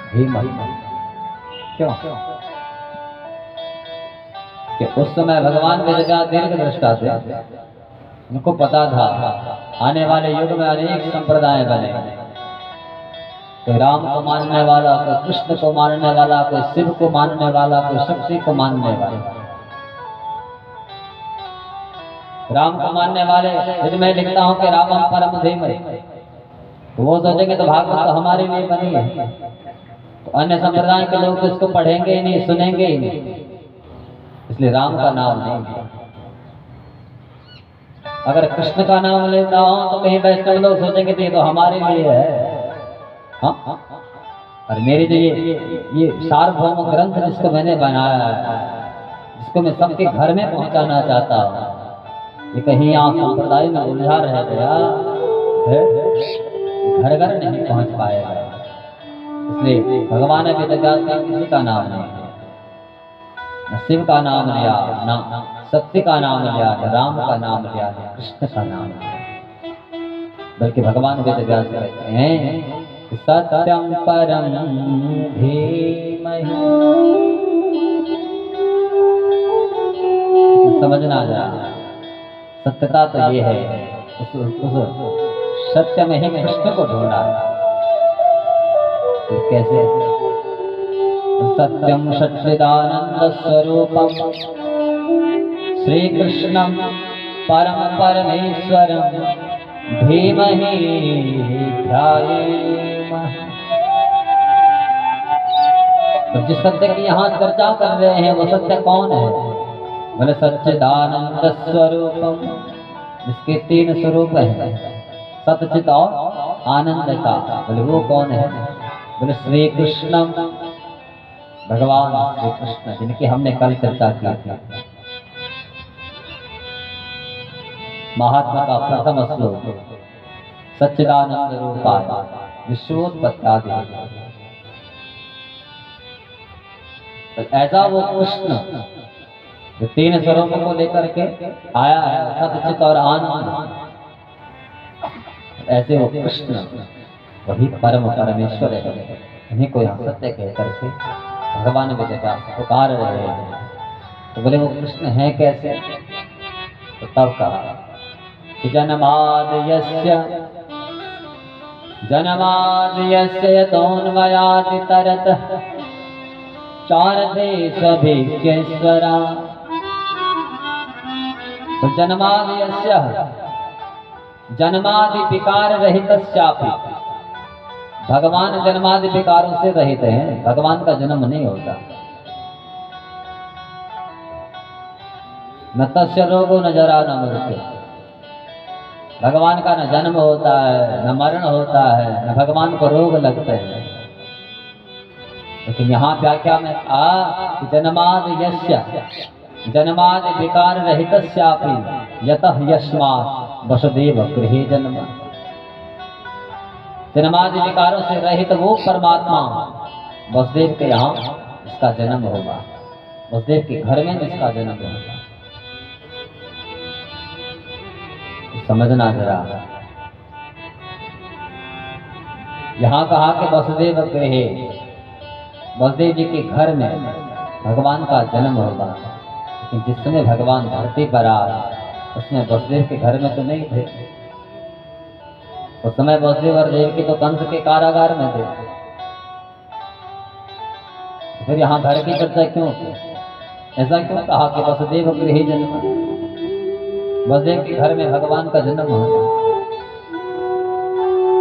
धीमहि। क्यों? कि उस समय भगवान वेदव्यास दीर्घ दृष्टा थे, उनको पता था आने वाले युग में अनेक संप्रदाय बने, कोई राम को मानने वाला, कोई कृष्ण को मानने वाला, कोई शिव को मानने वाला, कोई शक्ति को मानने वाला। राम को मानने वाले, यदि मैं लिखता हूं कि रामम परम धीमहि, तो वो सोचेंगे तो भागवत तो हमारे लिए बनी है, तो अन्य संप्रदाय के लोग तो इसको पढ़ेंगे ही नहीं, सुनेंगे ही नहीं, इसलिए राम का नाम नहीं। अगर कृष्ण का नाम लेता हूं तो कहीं वैष्णव लोग सोचेंगे तो ये तो हमारे लिए है। हाँ, और मेरी जो ये सार्वभौम ग्रंथ जिसको मैंने बनाया है, जिसको मैं सबके घर में पहुंचाना चाहता हूँ, ये कहीं यहाँ संप्रदाय में उलझा रह गया, घर घर नहीं पहुंच पाएगा। इसलिए भगवान वेदव्यास ने किसी का नाम नहीं लिया, न शिव का नाम लिया, न सत्य का नाम लिया, न राम का नाम लिया, न कृष्ण का नाम लिया, बल्कि भगवान वेदव्यास कहते हैं सत्यम परम धीमहि। समझना जरा, सत्यता तो ये है, उस सत्य में ही कृष्ण को ढूंढा। तो कैसे? सत्यम सच्चिदानंद स्वरूपम श्री कृष्णम परम परमेश्वरम धीमहि ध्यायेमः। तो जिस सत्य की यहाँ चर्चा कर रहे हैं वो सत्य कौन है? बोले सच्चिदानंद स्वरूपम, जिसके 3 स्वरूप है, सच्चित और आनंद का। बोले वो कौन है? बोले श्री कृष्णम, भगवान श्री कृष्ण, जिनकी हमने कल चर्चा की थी। महात्मा का प्रथम श्लोक सच्चिदानंद रूपाय विश्वोत्पत्त्यादि। ऐसा वो कृष्ण जो 3 स्वरूपों को लेकर के आया है, सच्चित और आनंद, ऐसे वो कृष्ण वही परम परमेश्वर है। इन्हीं को यहाँ सत्य कह करके भगवान वेदव्यास पुकार रहे हैं। तो बोले वो कृष्ण है कैसे? तो तब कहा कि जन्माद्यस्य यतोऽन्वयादि तरतः चारदेशभिज्ञेश्वरा। तो जन्माद्यस्य, जन्मादि विकार रहितस्यापि, भगवान जन्मादि विकारों से रहित हैं, भगवान का जन्म नहीं होता। न तस्य रोगो न जरा न मृत्यु, भगवान का न जन्म होता है, न मरण होता है, न भगवान को रोग लगते हैं। लेकिन यहाँ व्याख्या में जन्मादि यस्य, जन्मादि विकार रहितस्यापि यतः यस्मात् वसुदेव गृहे जन्म। जन्मादि विकारों से रहित वो परमात्मा वसुदेव के यहाँ जिसका जन्म होगा, वसुदेव के घर में जिसका जन्म होगा। समझना जरा, यहाँ कहा कि वसुदेव गृहे, वसुदेव जी के घर में भगवान का जन्म होगा। लेकिन जिस समय भगवान धरती पर आए उसमें वसुदेव के घर में तो नहीं थे। उस समय वसुदेव और देवकी तो कंस के कारागार में थे। फिर यहाँ घर की चर्चा क्यों की? ऐसा क्यों कहा कि वसुदेव गृहे जन्म? वसुदेव के घर में भगवान का जन्म होगा।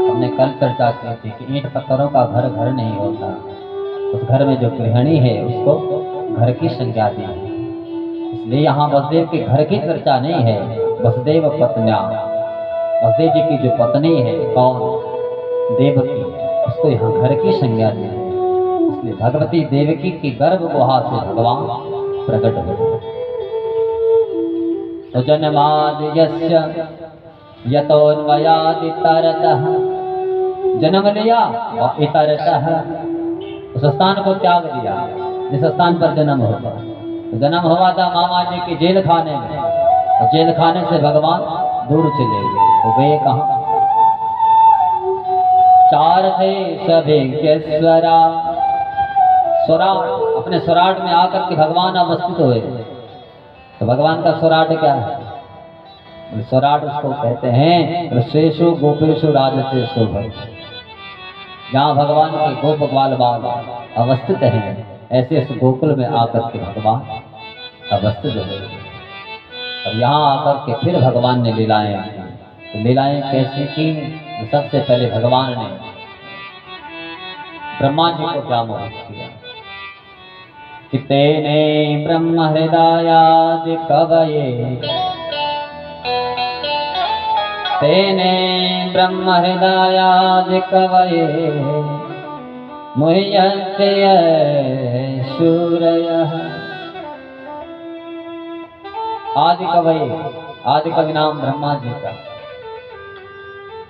हमने कल चर्चा की थी कि ईंट पत्थरों का घर घर नहीं होता, उस घर में जो गृहिणी है उसको घर की संज्ञा दी है। इसलिए यहाँ वसुदेव के घर की चर्चा नहीं है, वसुदेव पत्न्या, वसुदेव जी की जो पत्नी है कौन? देवकी, उसको यहाँ घर की संज्ञा दी है। इसलिए भगवती देवकी की गर्भ गुहा से भगवान प्रकट हुए। तो जन्माद्यस्य यतोऽन्वयादि तरतः, जन्म लिया और इतरतः, उस स्थान को त्याग दिया जिस स्थान पर जन्म होगा। तो जन्म हुआ था मामा जी के जेल खाने में, और जेल खाने से भगवान दूर चले गए। तो वे कहाँ? चार देश भिज्ञेश्वरा, स्वराट, अपने स्वराट में आकर के भगवान अवस्थित हुए। तो भगवान का स्वराट क्या है? स्वराट उसको कहते हैं शेषो गोपेशु राजते शोभन, जहाँ भगवान के गोप ग्वाल बाल अवस्थित हैं, ऐसे इस गोकुल में आकर के भगवान अवस्थित हुए। और यहाँ आकर के फिर भगवान ने लीलाएं की। तो लीलाएं कैसे की? सबसे पहले भगवान ने ब्रह्मा जी को क्या मोहित किया कि तेने ब्रह्म हृदयादि कवये, तेने ब्रह्म हृदयादि कवये मुह्यन्ते सूरयः। आदि कवि, आदि कवि नाम ब्रह्मा जी का।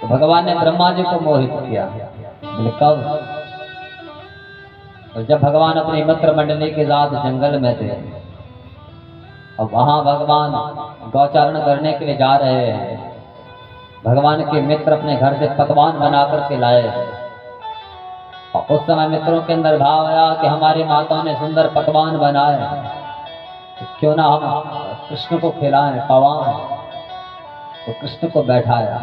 तो भगवान ने ब्रह्मा जी को मोहित किया। कब? और जब भगवान अपनी मित्र मंडली के साथ जंगल में थे और वहां भगवान गौचारण करने के लिए जा रहे हैं, भगवान के मित्र अपने घर से पकवान बना करके लाए। और उस समय मित्रों के अंदर भाव आया कि हमारी माताओं ने सुंदर पकवान बनाए, तो क्यों ना हम कृष्ण को खिलाएं पवाएं। तो कृष्ण को बैठाया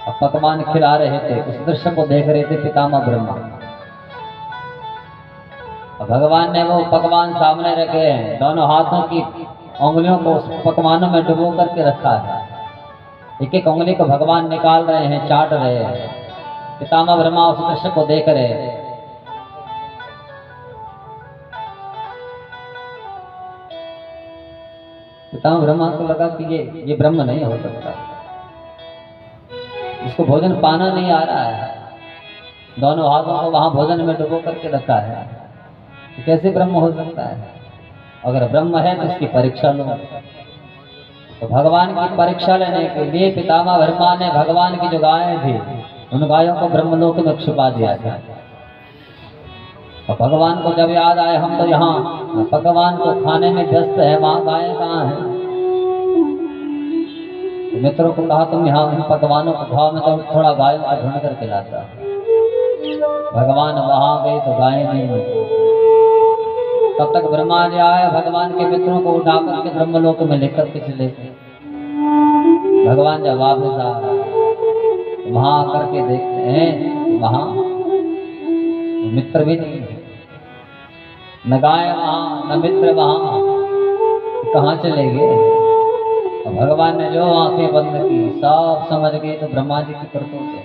और पकवान खिला रहे थे। उस दृश्य को देख रहे थे पितामह ब्रह्मा। भगवान ने वो पकवान सामने रखे हैं, दोनों हाथों की उंगलियों को उस पकवानों में डुबो करके रखा है। एक एक उंगली को भगवान निकाल रहे हैं, चाट रहे हैं। पितामह ब्रह्मा उस दृश्य को देख रहे हैं। पितामह ब्रह्मा को लगा कि ये ब्रह्म नहीं हो सकता, इसको भोजन पाना नहीं आ रहा है, दोनों हाथों को वहां भोजन में डुबो करके रखा है, कैसे ब्रह्म हो सकता है? अगर ब्रह्म है तो इसकी परीक्षा लो। तो भगवान की परीक्षा लेने के लिए पितामह ब्रह्मा ने भगवान की जो गायें थी उन गायों को ब्रह्मलोक में छुपा दिया था। और भगवान को जब याद आए हम तो यहाँ पकवान को खाने में व्यस्त है, वहां गायें कहाँ हैं? तो मित्रों को कहा तुम यहाँ इन पकवानों को खाओ, में तो थोड़ा गायों को ढूंढ करके लाता। भगवान वहां गए तो गायें नहीं मिली। तब तक ब्रह्मा जी आए, भगवान के मित्रों को उठा करके ब्रह्मलोक में लेकर के चले गए। भगवान जब वापस आ तो वहां आकर के देखते हैं वहां मित्र भी नहीं है, न गाय वहां न मित्र वहां, कहाँ चले गए? और भगवान ने जो आंखें बंद की सब समझ गए तो ब्रह्मा जी की करतूत है।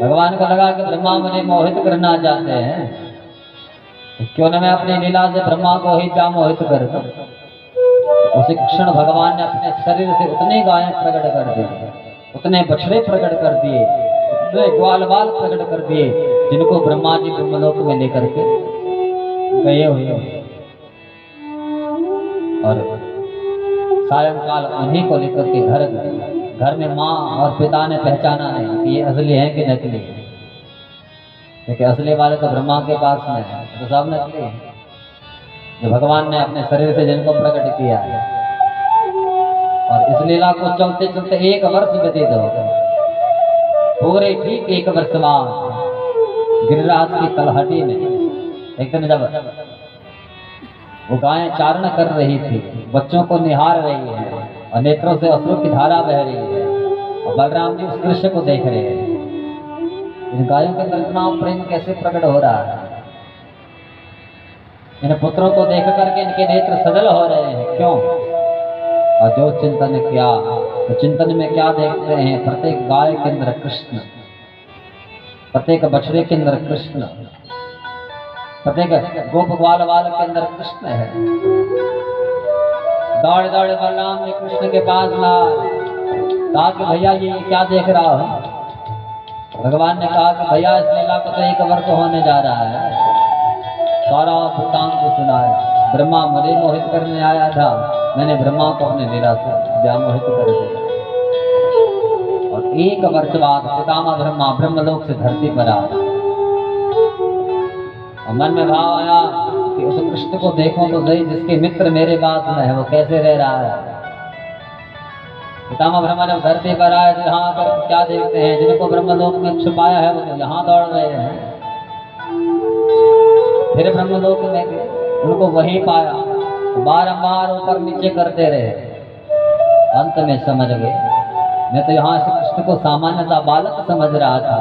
भगवान को लगा कि ब्रह्मा मुझे मोहित करना चाहते हैं, क्यों न मैं अपनी लीला से ब्रह्मा को ही क्या मोहित कर दूं। उसी क्षण भगवान ने अपने शरीर से उतने गायें प्रकट कर दिए, उतने बछड़े प्रकट कर दिए, उतने ग्वाल बाल प्रकट कर दिए, जिनको ब्रह्मा जी ब्रह्मलोक में लेकर के गए हुए। और सायंकाल उन्हीं को लेकर के घर गए। घर में माँ और पिता ने पहचाना नहीं कि ये असली है कि नकली है, क्योंकि असली वाले तो ब्रह्मा के पास में है, तो सब नकली है। जो भगवान ने अपने शरीर से जिनको प्रकट किया है। और इस लीला को चलते चलते 1 वर्ष व्यतीत हो गए। पूरे ठीक 1 वर्ष बाद गिरिराज की तलहटी में एक दिन जब वो गायें चारण कर रही थी, बच्चों को निहार रही है और नेत्रों से अश्रु की धारा बह रही है, और बलराम जी उस दृश्य को देख रहे हैं। इन गायों के अंदर इतना प्रेम कैसे प्रकट हो रहा है? इन पुत्रों को देख करके इनके नेत्र सजल हो रहे हैं, क्यों? और जो चिंतन किया तो चिंतन में क्या देखते हैं? प्रत्येक गाय के अंदर कृष्ण, प्रत्येक बछड़े के अंदर कृष्ण, प्रत्येक गोप ग्वाल वाल के अंदर कृष्ण है। दौड़ दौड़ बलराम जी कृष्ण के पास कहा कि भैया ये क्या देख रहा हो? भगवान ने कहा कि भैया इस लीला को तो 1 वर्ष होने जा रहा है, सारा वृत्तांत को सुना है। ब्रह्मा मुझे मोहित करने आया था, मैंने ब्रह्मा को अपने लीला से व्यामोहित कर दिया। और 1 वर्ष बाद पितामह ब्रह्मा ब्रह्मलोक से धरती पर आया और मन में भाव आया कि उस कृष्ण को देखो तो सही, जिसके मित्र मेरे पास में है, वो कैसे रह रहा है। पितामह ब्रह्मा जब धरती पर आए तो यहाँ आकर क्या देखते हैं? जिनको ब्रह्मलोक में छुपाया है वो यहाँ दौड़ रहे हैं। फिर ब्रह्मलोक में गए, उनको वहीं पाया, बारंबार ऊपर नीचे करते रहे। अंत में समझ गए, मैं तो यहाँ से कृष्ण को सामान्य सा बालक समझ रहा था,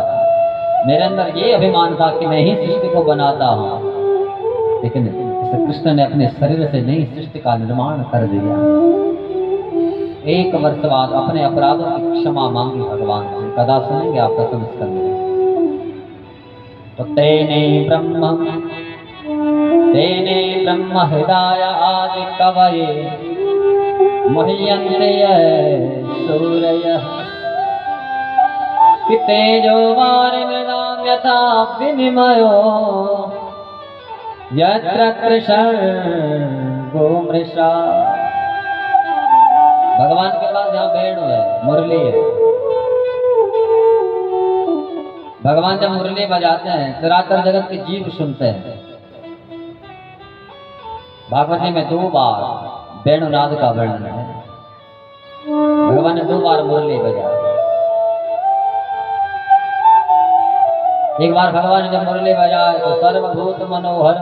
मेरे अंदर ये अभिमान था कि मैं ही सृष्टि को बनाता हूँ, लेकिन कृष्ण ने अपने शरीर से नई सृष्टि का निर्माण कर दिया। 1 वर्ष बाद अपने अपराधों की क्षमा मांगी भगवान से। कदा सुनेंगे आप दसम स्कंद में। तो तेने ब्रह्म हृदय आदि कवये मह्यन्ते सूरयः कि तेजो वारिमृदां यथा विनिमयो यत्र त्रिशर्गो मृषा। भगवान के पास यहाँ वेणु है, मुरली है। भगवान जब मुरली बजाते हैं चराचर जगत के जीव सुनते हैं। भागवत में 2 बार वेणुनाद का वर्णन है। भगवान ने 2 बार मुरली बजाई। एक बार भगवान ने जब मुरली बजाए तो सर्वभूत मनोहर,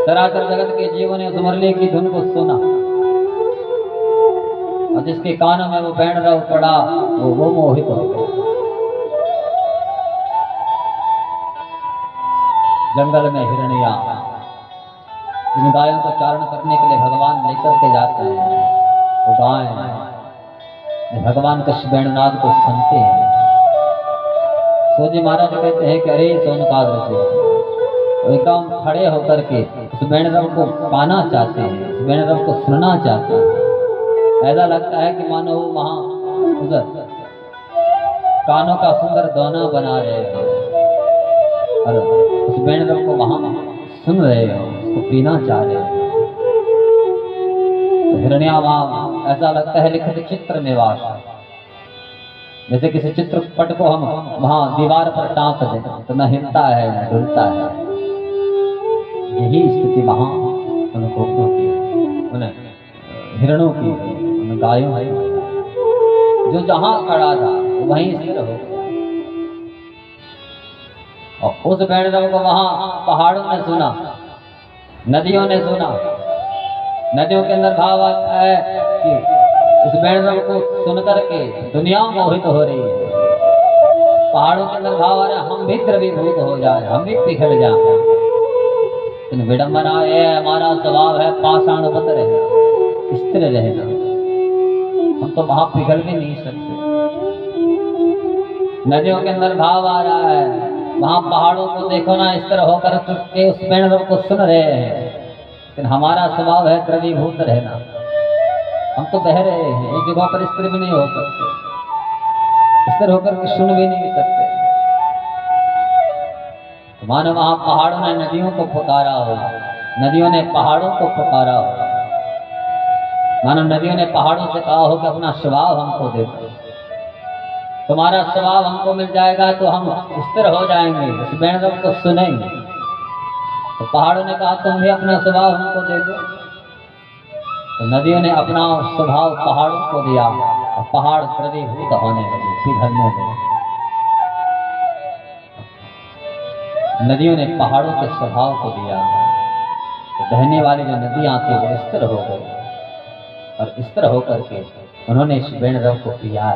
चराचर जगत के जीवों ने उस मुरली की धुन को सुना, और जिसके कानों में वो वेणुरव पड़ा वो मोहित हो गया। जंगल में हिरनिया इन गायों को चारण करने के लिए भगवान लेकर के जाते हैं। वो गायें भगवान के वेणुनाद को सुनते हैं। सोजी महाराज कहते हैं कि अरे सोनकाग्र जी, वो एकदम खड़े होकर के उस वेणुरव को पाना चाहते हैं, उस वेणुरव को सुनना चाहते हैं। ऐसा लगता है कि मानो वो वहां उधर कानों का सुंदर दोना बना रहे हो और उस वेणुरव को वहां सुन रहे हो, उसको पीना चाह रहे हो। तो हिरण्या वहां ऐसा लगता है लिखित चित्र में वास, जैसे किसी चित्रपट को हम वहां दीवार पर टांक दें तो न हिलता है न डुलता है। यही स्थिति वहां उनको उन्हें हिरणों की, उन गायों की, जो जहां खड़ा था वहीं स्थिर हो गया। और उस वेणुरव को वहां पहाड़ों ने सुना, नदियों ने सुना। नदियों के अंदर भाव आता है कि उस वेणुरव को सुनकर के दुनिया मोहित हो रही है। पहाड़ों के अंदर भाव आ रहा है हम भी द्रवीभूत हो जाए, हम भी पिघल जाए। लेकिन विडंबना है, हमारा स्वभाव है पाषाणवत रहना, स्थिर रहना। हम तो वहां पिघल भी नहीं सकते। नदियों के अंदर भाव आ रहा है, वहां पहाड़ों को देखो ना स्थिर होकर के उस वेणुरव को सुन रहे हैं, लेकिन हमारा स्वभाव है द्रवीभूत रहना। हम तो बह रहे हैं, एक जगह पर स्थिर भी नहीं हो सकते, स्थिर होकर के सुन भी नहीं सकते। तो मानो वहां पहाड़ों ने नदियों को पुकारा हो, नदियों ने पहाड़ों को पुकारा हो। मानो नदियों ने पहाड़ों से कहा हो कि अपना स्वभाव हमको दे दो, तुम्हारा स्वभाव हमको मिल जाएगा तो हम स्थिर हो जाएंगे, इस वेणुरव को सुनेंगे। तो पहाड़ों ने कहा तुम भी अपना स्वभाव हमको दे दो। तो नदियों ने अपना स्वभाव पहाड़ों को दिया और पहाड़ द्रवीभूत होने लगे, पिघलने लगे। नदियों ने पहाड़ों के स्वभाव को दिया, तो बहने वाली जो नदियां थी वो स्थिर हो गई और स्थिर होकर के उन्होंने इस वेणुरव को पिया।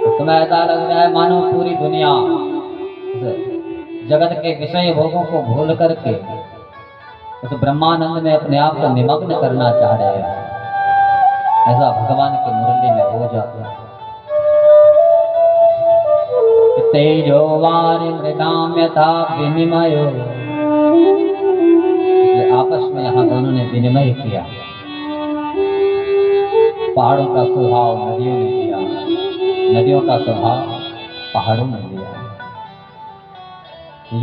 तो समय ऐसा लग रहा है मानो पूरी दुनिया जगत के विषय भोगों को भूल करके उस ब्रह्मानंद में अपने आप को निमग्न करना चाह रहे हैं। ऐसा भगवान की मुरली में हो जाता है। तेजो वारि मृदाम यथा विनिमयो, आपस में यहाँ दोनों ने विनिमय किया। पहाड़ों का स्वभाव नदियों ने दिया, नदियों का स्वभाव पहाड़ों ने दिया।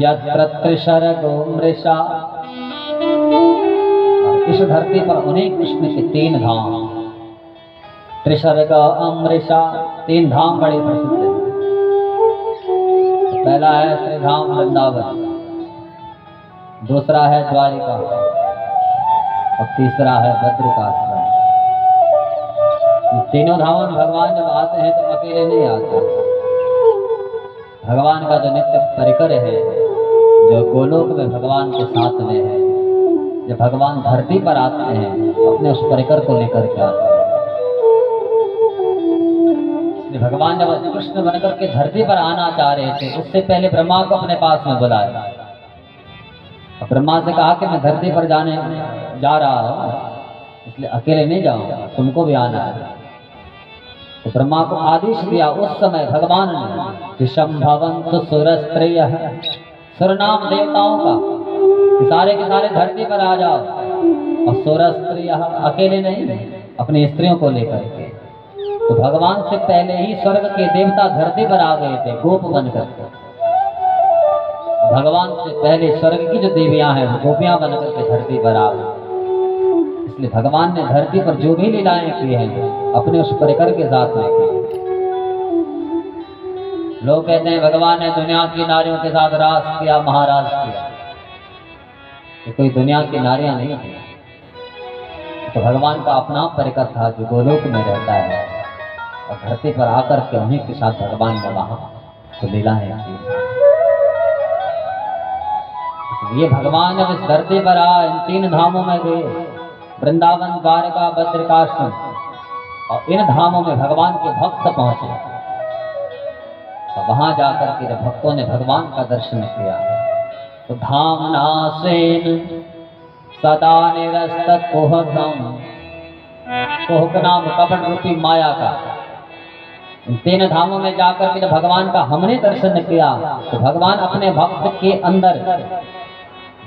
यत्र त्रिशर्गो मृषा, इस धरती पर उन्हीं कृष्ण के 3 धाम, त्रिशर्ग अमृषा, 3 धाम बड़े प्रसिद्ध हैं। तो पहला है श्री धाम वृंदावन, दूसरा है द्वारिका और तीसरा है बद्रिकाश्रम। तीनों धामों में भगवान जब आते हैं तो अकेले नहीं आते, भगवान का जो नित्य परिकर है, जो गोलोक में भगवान के साथ में है, जब भगवान धरती पर आते हैं अपने उस परिकर को लेकर के आते हैं। इसलिए भगवान जब कृष्ण बनकर के धरती पर आना चाह रहे थे, उससे पहले ब्रह्मा को अपने पास में बुलाया। ब्रह्मा से कहा कि मैं धरती पर जाने जा रहा हूँ, इसलिए अकेले नहीं जाऊंगा, तुमको भी आना है। तो ब्रह्मा को आदेश दिया उस समय भगवान ने कि संभवन्तु सुरस्त्रियः, सुरनाम देवताओं का कि सारे के सारे धरती पर आ जाओ। और सुरस्त्रियः अकेले नहीं, अपनी स्त्रियों को लेकर के। तो भगवान से पहले ही स्वर्ग के देवता धरती पर आ गए थे गोप बनकर के। भगवान से पहले स्वर्ग की जो देवियां हैं गोपियां बनकर के धरती पर आ गई। इसलिए भगवान ने धरती पर जो भी लीलाएं की हैं अपने उस परिकर के साथ में की। लोग कहते हैं भगवान ने दुनिया की नारियों के साथ रास किया, महाराज किया। तो कोई दुनिया की नारियां नहीं थी, तो भगवान का अपना परिकर था जो गोलोक में रहता है, और धरती पर आकर के उन्हीं के साथ भगवान ने वहां तो लीलाएं की। ये भगवान जब इस धरती पर आए, इन 3 धामों में गए, वृंदावन, द्वारका, बद्रिकाश्रम, और इन धामों में भगवान के भक्त पहुंचे। तो वहां जाकर के जब भक्तों ने भगवान का दर्शन किया तो धामनासेन सदा निरस्त कुहकम, कुहक नाम कपट रूपी माया का। इन 3 धामों में जाकर के जब भगवान का हमने दर्शन किया तो भगवान अपने भक्त के अंदर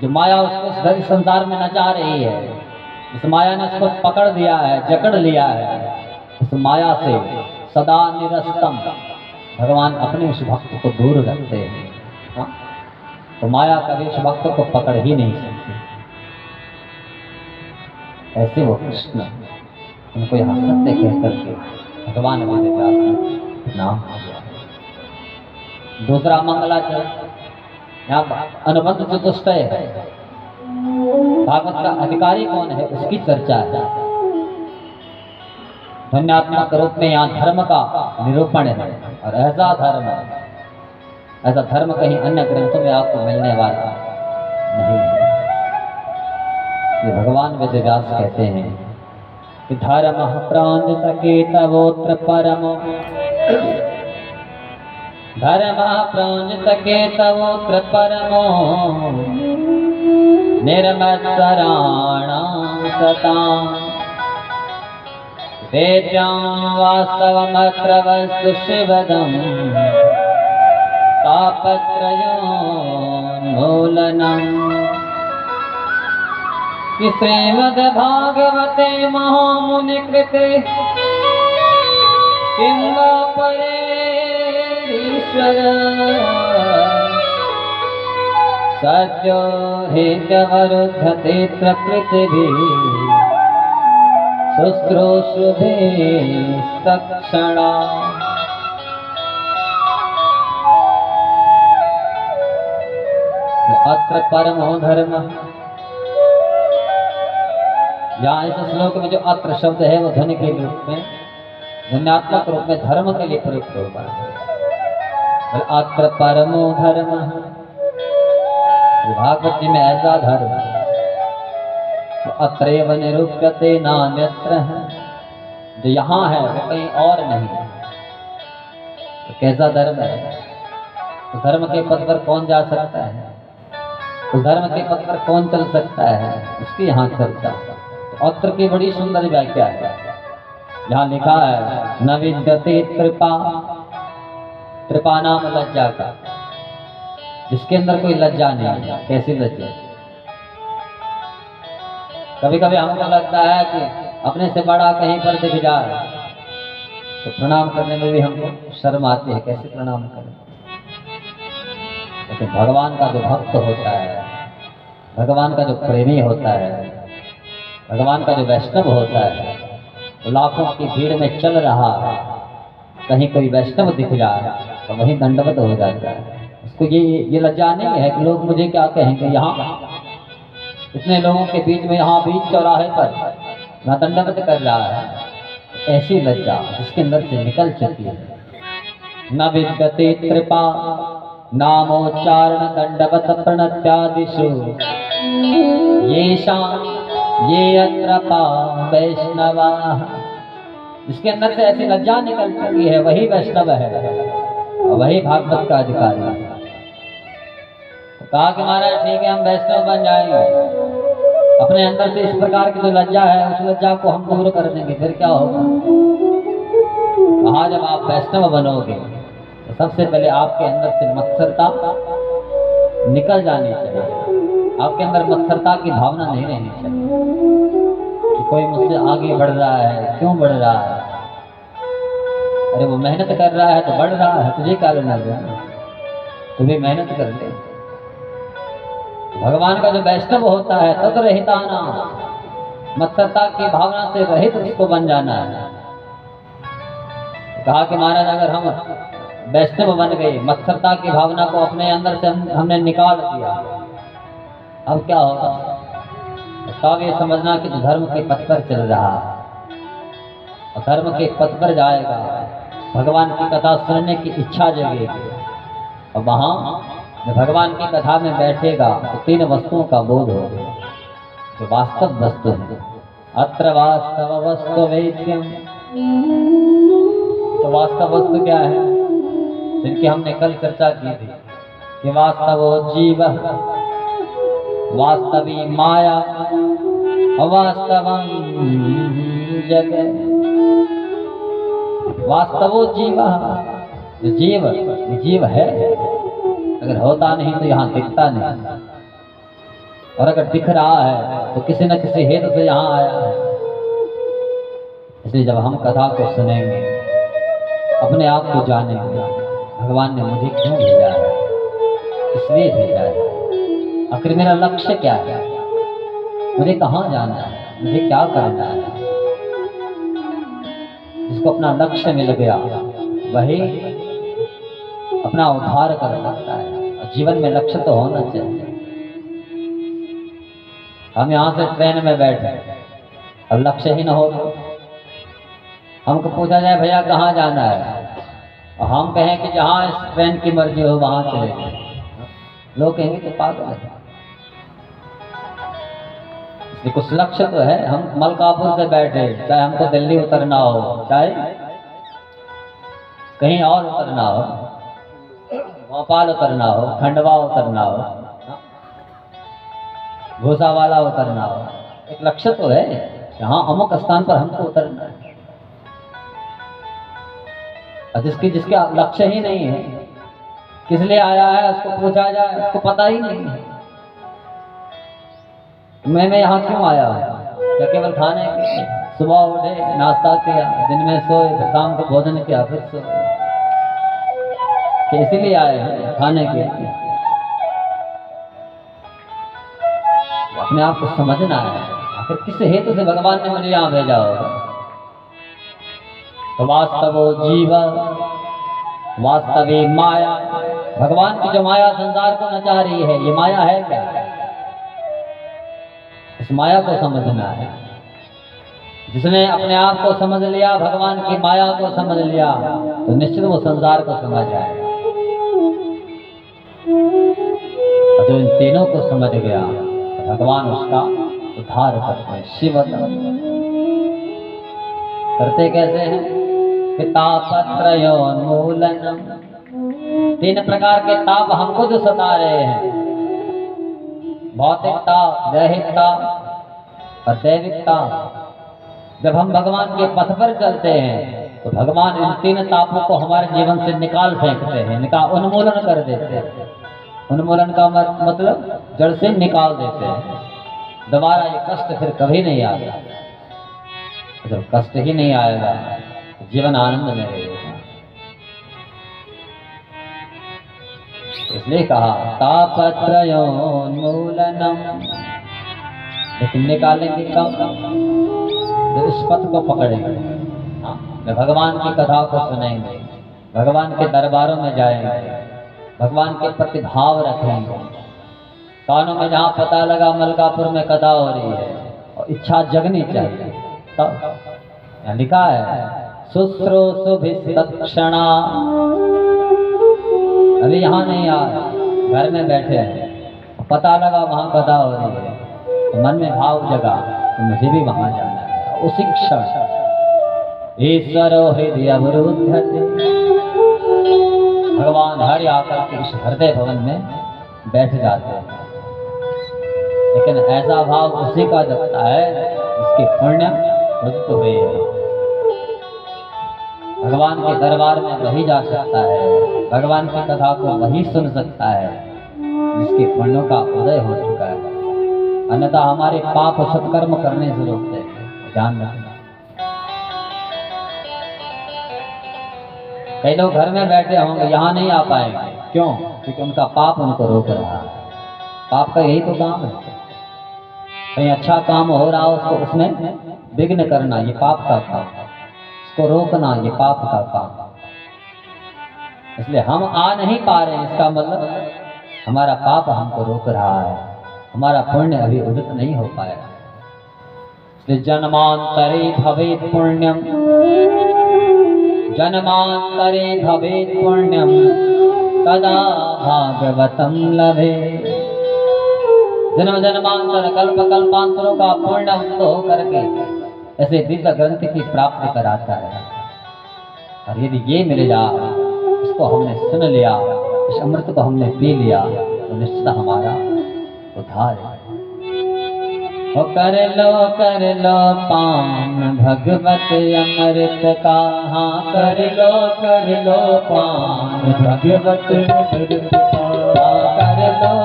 जो माया उसको इस संसार में नचा रही है, इस माया ने उसको पकड़ दिया है, जकड़ लिया है, उस माया से सदा निरस्तम भगवान अपने उस भक्त को दूर रखते हैं। हाँ? तो माया कभी उस भक्त को पकड़ ही नहीं सकती। ऐसे वो कृष्ण उनको यहाँ सत्य कह करके भगवान वेदव्यास नाम दिया। दूसरा मंगलाचरण, यहाँ अनुबंध चतुष्टय है, भागवत का अधिकारी कौन है उसकी चर्चा है। धन्यात्मक रूप में यहाँ धर्म का निरूपण है, और ऐसा धर्म कहीं अन्य ग्रंथों में आपको मिलने वाला नहीं है। ये भगवान वेदव्यास कहते हैं कि धर्म प्राञ्जतकेतवोऽत्र परमो, धर्म प्राञ्जतकेतवोऽत्र परमो निर्मत्सराणां सतां वेद्यां वास्तवमत्र वस्तु शिवदं तापत्रयोन्मूलनम्। श्रीमद्भागवते महामुनिकृते किं वा परेरीश्वर सद्यो हेत्यवरुध्यते प्रकृतिभिः शुश्रूषुभिस्तत्क्षणा। अत्र परमो धर्म, यहाँ इस श्लोक में जो अत्र शब्द है वो ध्वनि के रूप में, ध्वन्यात्मक रूप में धर्म के लिए प्रयुक्त होगा। अत्र परमो धर्म, भागवत जी में ऐसा धर्म तो अत्रैव निरूप्यते नान्यत्र है, जो यहाँ है वो कहीं और नहीं है। तो कैसा धर्म है? तो धर्म के पद पर कौन जा सकता है, तो धर्म के पद पर कौन चल सकता है, उसकी यहाँ चर्चा। तो अत्र की बड़ी सुंदर व्याख्या है। यहाँ लिखा है न विद्यते कृपा, कृपा नाम लज्जा का, जिसके अंदर कोई लज्जा नहीं है। कैसी लज्जा? कभी कभी हमको लगता है कि अपने से बड़ा कहीं पर दिख जाए तो प्रणाम करने में भी हमको शर्म आती है, कैसे प्रणाम करें। लेकिन भगवान का जो भक्त होता है, भगवान का जो प्रेमी होता है, भगवान का जो वैष्णव होता है, तो लाखों की भीड़ में चल रहा है, कहीं कोई वैष्णव दिख जाए तो वहीं दंडवत हो जाता है। उसको ये लज्जा नहीं है कि लोग मुझे क्या कहेंगे, यहाँ इतने लोगों के बीच में, यहाँ बीच चौराहे पर मैं दंडवत कर रहा है। ऐसी लज्जा जिसके अंदर से निकल चुकी है। न विद्यते कृपा नामोच्चारण दंडवत प्रणत्यादिषु ये अत्र वैष्णवा। जिसके अंदर से ऐसी लज्जा निकल चुकी है वही वैष्णव है और वही भागवत का अधिकारी है। तो कहा कि महाराज ठीक है हम वैष्णव बन जाएंगे, अपने अंदर से इस प्रकार की जो लज्जा है उस लज्जा को हम दूर कर देंगे, फिर क्या होगा। कहा जब आप वैष्णव बनोगे तो सबसे पहले आपके अंदर से मत्सरता निकल जानी चाहिए। आपके अंदर मत्सरता की भावना नहीं रहनी चाहिए कि कोई मुझसे आगे बढ़ रहा है, क्यों बढ़ रहा है। अरे वो मेहनत कर रहा है तो बढ़ रहा है, तुझे क्या लेना देना, तू भी मेहनत कर ले। भगवान का जो वैष्णव होता है तद रहिताना, मत्सरता की भावना से रहित उसको बन जाना है। कहा कि महाराज अगर हम वैष्णव बन गए, मत्सरता की भावना को अपने अंदर से हमने निकाल दिया, अब क्या होगा। तब ये समझना कि धर्म के पथ पर चल रहा है और धर्म के पथ पर जाएगा, भगवान की कथा सुनने की इच्छा जगेगी और वहां जब भगवान की कथा में बैठेगा तो तीन वस्तुओं का बोध होगा जो वास्तव वस्तु है। अत्र वास्तव वस्तु वेद्यम, तो वास्तव वस्तु क्या है जिनकी हमने कल चर्चा की थी कि वास्तवो जीव, वास्तवी माया, अवास्तवं जगत। वास्तवो जीव, जीव है, अगर होता नहीं तो यहाँ दिखता नहीं, और अगर दिख रहा है तो किसी न किसी हेतु से यहाँ आया है। इसलिए जब हम कथा को सुनेंगे, अपने आप को जानेंगे, भगवान ने मुझे क्यों भेजा है, इसलिए भेजा है, आखिर मेरा लक्ष्य क्या है, मुझे कहाँ जाना है, मुझे क्या करना है। जिसको अपना लक्ष्य मिल गया वही अपना उद्धार कर सकता है। और जीवन में लक्ष्य तो होना चाहिए। हम यहाँ से ट्रेन में बैठे और लक्ष्य ही न हो, हमको पूछा जाए भैया कहाँ जाना है, और हम कहें कि जहाँ इस ट्रेन की मर्जी हो वहां चले जाए, लोग कहेंगे तो पागल है। इसलिए कुछ लक्ष्य तो है। हम मलकापुर से बैठे, चाहे हमको दिल्ली उतरना हो, चाहे कहीं और उतरना हो, भोपाल उतरना हो, खंडवा उतरना हो, भूसावाला उतरना हो, एक लक्ष्य तो है यहाँ अमुक स्थान पर हमको उतरना है। और जिसका लक्ष्य ही नहीं है, किस लिए आया है उसको पूछा जाए, उसको पता ही नहीं है मैं यहाँ क्यों आया हूँ। क्या केवल खाने के, सुबह उठे नाश्ता किया, दिन में सोए, फिर शाम को भोजन किया, फिर सोए, इसीलिए आए हैं खाने के। अपने आप को समझना है आखिर किस हेतु से भगवान ने मुझे यहाँ भेजा होगा। तो वास्तवो जीव, वास्तवी माया, भगवान की जो माया संसार को नचा रही है, ये माया है क्या, इस माया को समझना है। जिसने अपने आप को समझ लिया, भगवान की माया को समझ लिया, तो निश्चित वो संसार को समझ जाएगा। जो इन तीनों को समझ गया तो भगवान उसका उद्धार करते हैं। शिव करते कैसे हैं कि तापत्रयोन्मूलनम, तीन प्रकार के ताप हमको जो सता रहे हैं, भौतिकता, दैहिकता और दैविकता। जब हम भगवान के पथ पर चलते हैं तो भगवान इन तीन तापों को हमारे जीवन से निकाल फेंकते हैं, उन्मूलन कर देते हैं। उन्मूलन का मतलब जड़ से निकाल देते हैं। दोबारा ये कष्ट फिर कभी नहीं आएगा। जब कष्ट ही नहीं आएगा तो जीवन आनंद में रहेगा। इसलिए कहा तापत्रयोन्मूलनम। लेकिन निकालेंगे कब, जब इस पथ को पकड़ेंगे, जब भगवान की कथा को सुनेंगे, भगवान के दरबारों में जाएंगे, भगवान के प्रति भाव रखेंगे। कानों में जहाँ पता लगा मलकापुर में कथा हो रही है और इच्छा जगनी चाहिए, तब लिखा है शुश्रूषुभिस्तत्क्षणा अभी यहाँ नहीं आए, घर में बैठे हैं, पता लगा वहाँ कथा हो रही है, तो मन में भाव जगा तो मुझे भी वहाँ जाना है। उसी क्षण ईश्वर हृदय अवरुद्धते, भगवान हरि आकर के इस हृदय भवन में बैठ जाते हैं। लेकिन ऐसा भाव उसी का जगता है जिसके पुण्य उदित हुए हैं। भगवान के दरबार में वही जा सकता है, भगवान की कथा को वही सुन सकता है जिसके पुण्यों का उदय हो चुका है। अन्यथा हमारे पाप सत्कर्म करने से रोकते हैं, ध्यान रखना। कई लोग घर में बैठे होंगे, यहाँ नहीं आ पाएंगे, क्यों? क्योंकि उनका पाप उनको रोक रहा है। पाप का यही तो काम है। कहीं अच्छा काम हो रहा हो उसको उसमें विघ्न करना, ये पाप का काम है। उसको रोकना, ये पाप का काम। इसलिए हम आ नहीं पा रहे हैं, इसका मतलब हमारा पाप हमको रोक रहा है, हमारा पुण्य अभी उदित नहीं हो पाया। इसलिए जन्मांतरे भवेत् पुण्यम, जन्मांतरे भवेत् पुण्यम तदा भागवतम लभे। जन्म जन्मांतर कल्प कल्पांतरों का पुण्य हो करके ऐसे दिव्य ग्रंथ की प्राप्ति कराता है। और यदि ये मिल जाए, इसको हमने सुन लिया, इस अमृत को हमने पी लिया, तो निश्चित हमारा उद्धार है। कर लो पान भगवत अमृत का, हाँ कर लो पान भगवत अमृत का, कर लो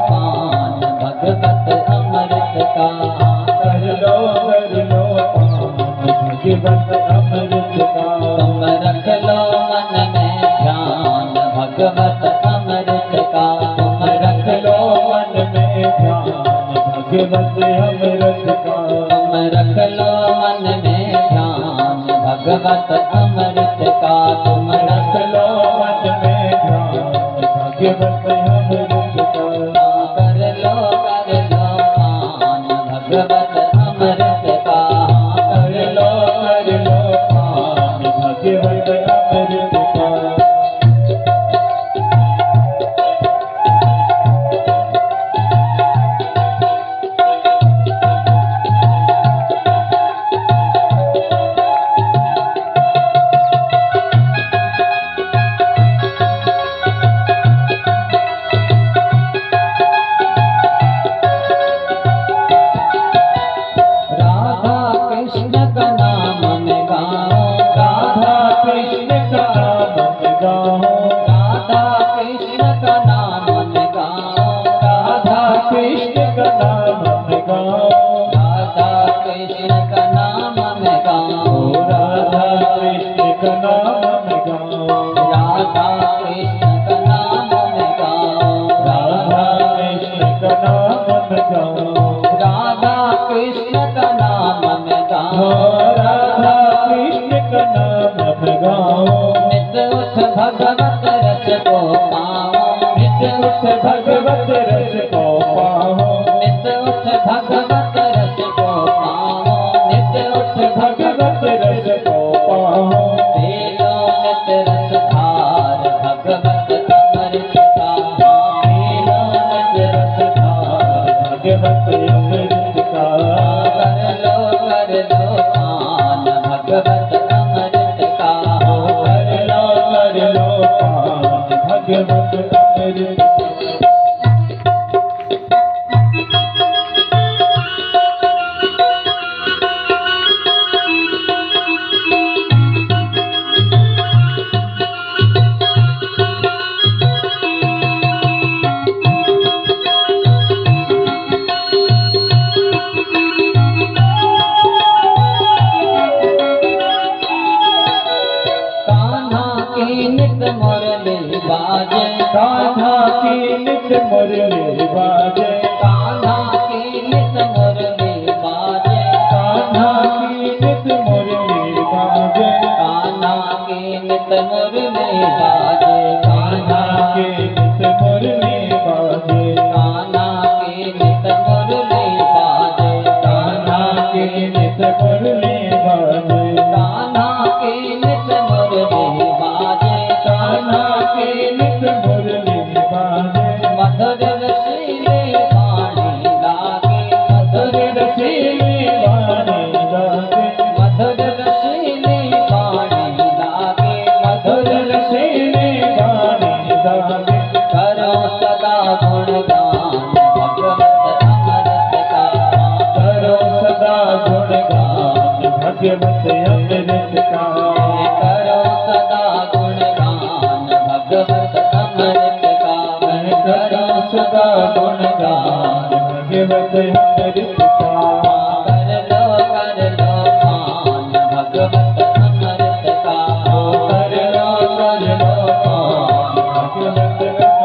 पान भगवत अमृत का, कर लो पान भगवत अमृत का। तुम रख लो मन में ध्यान भगवत अमृत का, तुम रख लो मन में ध्यान भगवत अमृत का, तुम रख लो मन में ध्यान भगवत अमृत का, तुम रख लो मन में ध्यान भगवत अमृत का। कर लो पान भगवत अमृत का, कर लो पान भगवत अमृत का। भगवत रस को पाओ, नित्य उठ भगवत रस को पाओ, नित्य उठ भगवत रस को पाओ। पी लो नित्य रस धार भगवत अमृत का, पी लो नित्य रस धार भगवत अमृत का। कर लो पान भगवत अमृत का, कर लो पान भगवत अमृत का। कान्हा की नित मुरली बाजे, कान्हा की नित मुरली बाजे, कान्हा की नित मुरली बाजे, कान्हा की नित मुरली बाजे, कान्हा की नित मुरली बाजे, कान्हा की नित मुरली बाजे, कान्हा की नित मुरली बाजे, कान्हा की नित मुरली बाजे, कान्हा की नित सदा गुणगान भगवत अमृत का। कर लो मान भगवत अमृत का। कर लो मान भगवत अमृत का।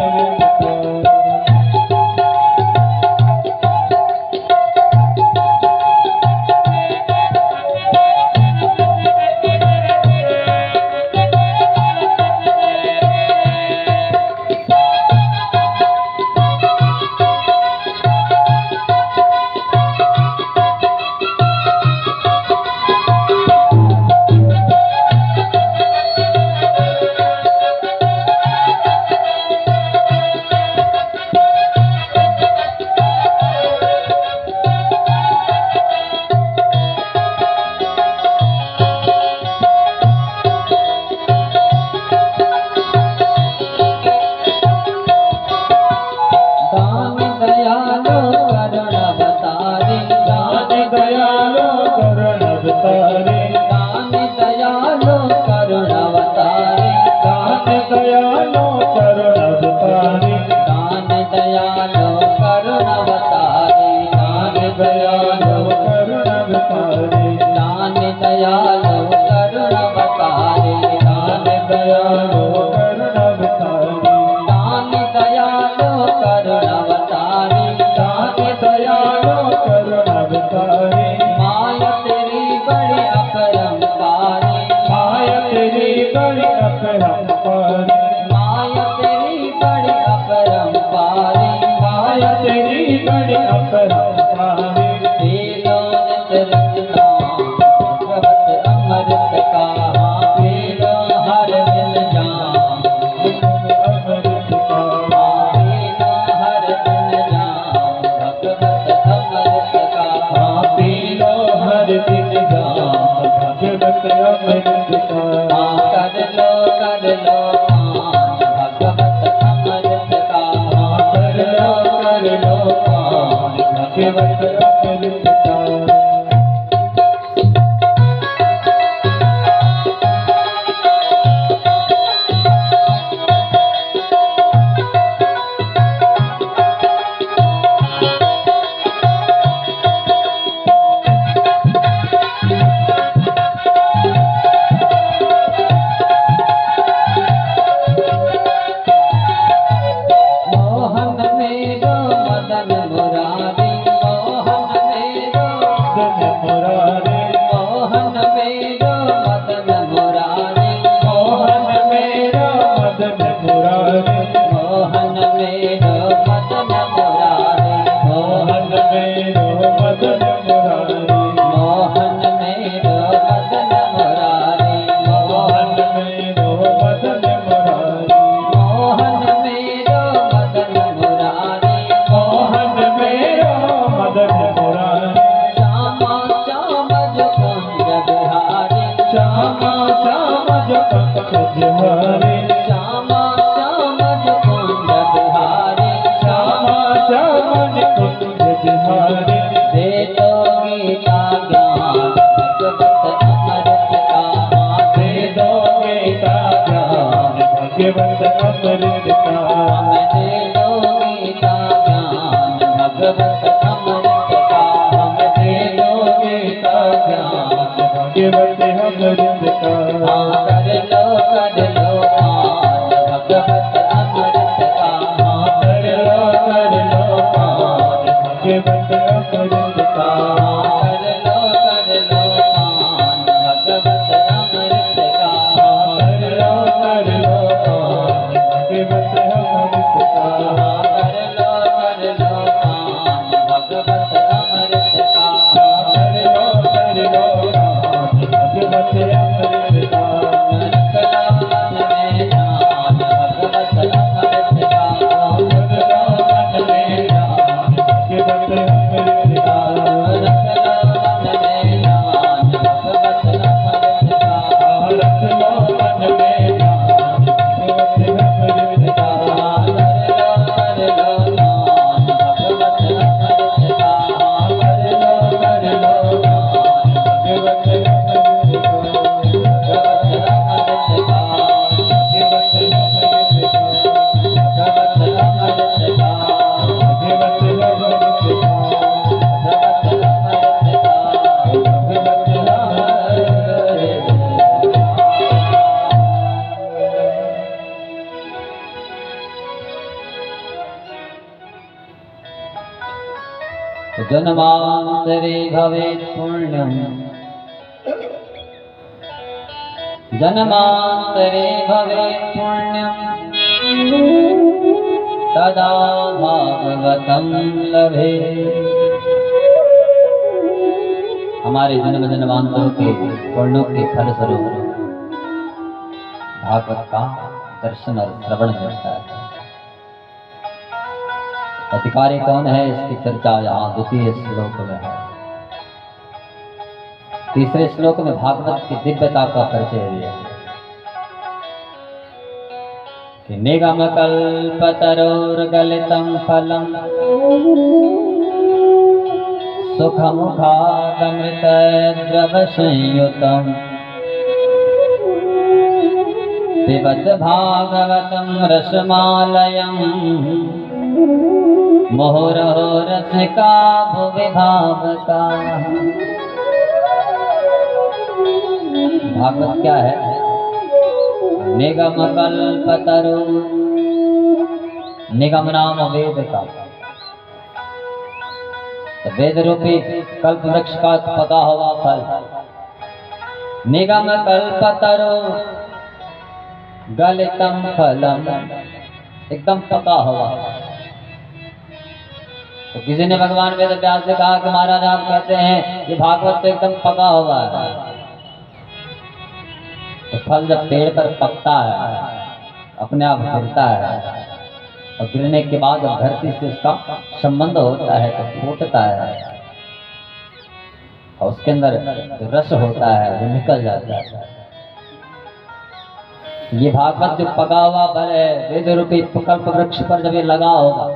जन्मांतरे भवेत् पुण्यम् जन्मांतरे भवेत् पुण्यम् तदा भागवतं लभे। हमारे जन्म जन्मांतरों के पुण्यों के फल स्वरूप भागवत का दर्शन और श्रवण मिलता है। अधिकारी कौन है इसकी चर्चा यहाँ द्वितीय श्लोक में है। तीसरे श्लोक में भागवत की दिव्यता का परिचय दिया कि निगम कल्पतरोर्गलितं फलम् सुखमुखादमृतद्रव संयुतम् पिबत भागवतं रसमालयम् मुहुरहो रसिका भुवि भावका। भागवत क्या है? निगम कल्पतरु, निगम नाम वेद का, तो वेद रूपी कल्प वृक्ष का पका हुआ फल। निगम कल्पतरु गलितम फलम, एकदम पका हुआ। तो किसी ने भगवान वेद व्यास से कहा कि महाराज आप कहते हैं ये भागवत तो एकदम पका हुआ है। तो फल जब पेड़ पर पकता है अपने आप गिरता है और गिरने के बाद जब धरती से उसका संबंध होता है तो फूटता है और उसके अंदर जो रस होता है वो निकल जाता है। ये भागवत जो पका हुआ फल है वेद रूपी कल्प वृक्ष पर जब ये लगा होगा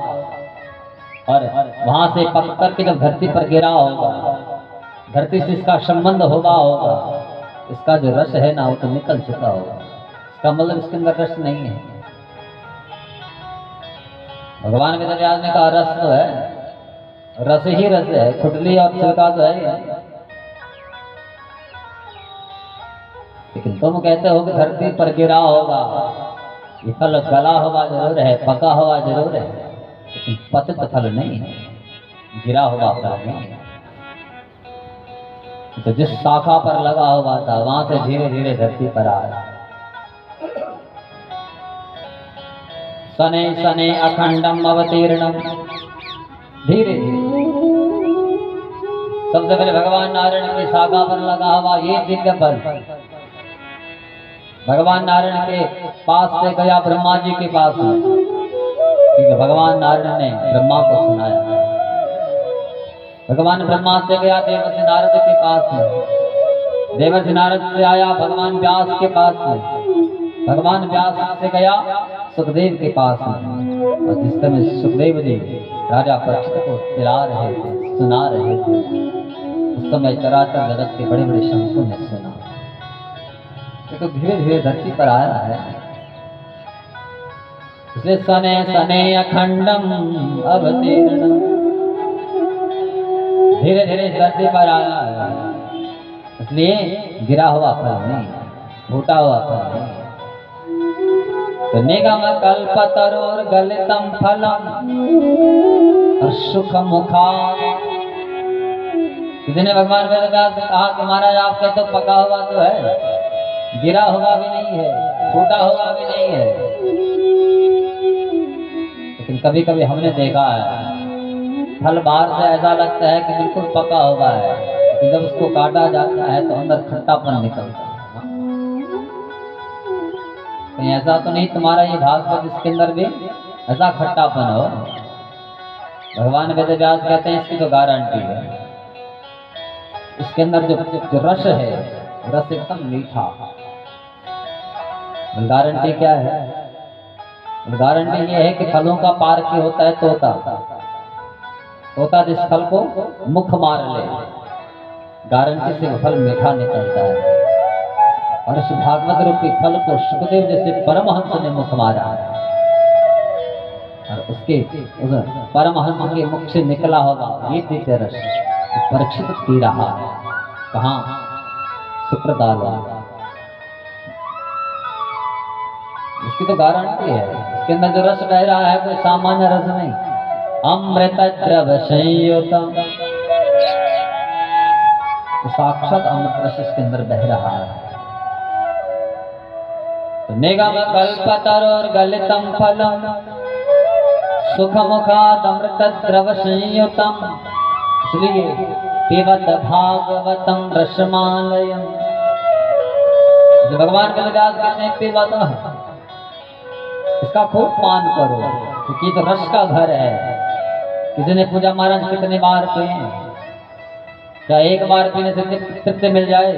और वहां से पक करके जब धरती पर गिरा होगा, धरती से इसका संबंध होगा इसका जो रस है ना वो तो निकल चुका होगा। इसका मतलब इसके अंदर रस नहीं है। भगवान वेदव्यास ने कहा रस तो है, रस ही रस है, खुटली और छिलका तो है। लेकिन तुम कहते हो कि धरती पर गिरा होगा, ये फल गला हुआ जरूर है, पका हुआ जरूर है, लेकिन पतित फल नहीं है, गिरा हुआ फल नहीं है। तो जिस शाखा पर लगा हुआ था वहां से धीरे धीरे धरती पर आया। सने सने अखंडम अवतीर्णम, धीरे धीरे सबसे पहले भगवान नारायण की शाखा पर लगा हुआ ये दिव्य फल भगवान नारायण के पास से गया ब्रह्मा जी के पास में, क्योंकि भगवान नारायण ने ब्रह्मा को सुनाया। भगवान ब्रह्मा से गया देवर्षि नारद के पास में, देवर्षि नारद से आया भगवान व्यास के पास में, भगवान व्यास से गया सुखदेव के पास में। और जिस समय सुखदेव जी राजा परीक्षित को पिला रहे थे, सुना रहे थे, उस समय चराचर जगत के बड़े बड़े शंखों ने सुना। तो धीरे धीरे धरती पर आया है, इसलिए सने सने अखंडम अवतीर्णम, धीरे धीरे धरती पर आया है, इसलिए गिरा हुआ फल नहीं, फूटा हुआ फल नहीं। तो निगम कल्पतरोर गलितम फलम और सुख मुखा। किसी ने भगवान वेदव्यास से कहा कि महाराज आप कहते तो पका हुआ तो है, गिरा हुआ भी नहीं है, फूटा हुआ भी नहीं है। लेकिन कभी कभी हमने देखा है फल बाहर से ऐसा लगता है कि बिल्कुल पका हुआ है, लेकिन जब उसको काटा जाता है तो अंदर खट्टापन निकलता है। कहीं ऐसा तो नहीं तुम्हारा ये भागवत इसके अंदर भी ऐसा खट्टापन हो? भगवान वेदव्यास कहते हैं इसकी तो गारंटी है, इसके अंदर जो रस है रस एकदम मीठा। गारंटी क्या है? गारंटी ये है कि फलों का पारखी होता है तोता, तोता जिस फल को मुख मार ले, गारंटी से फल मीठा निकलता है। और इस भागवत रूपी फल को सुखदेव जैसे परमहंस ने मुख मारा और उसके परमहंस के मुख से निकला होगा ये दिव्य रस परीक्षित पी रहा है। कहाँ? सुप्रदाल, इसकी तो गारंटी है। इसके अंदर जो रस बह रहा है कोई सामान्य रस नहीं, अमृत द्रव संयुतम तो साक्षात अमृत रस इसके अंदर बह रहा है। तो निगम कल्पतरोर गलितम फलम सुखमुखाद अमृत द्रव संयुतम, इसलिए पिबत भागवतम रसमालयम। भगवान वेदव्यास कहते हैं पिबत, इसका खूब पान करो, क्योंकि तो रस का घर है। किसी ने पूछा महाराज कितने बार पिए, क्या एक बार पीने से तृप्ति मिल जाए?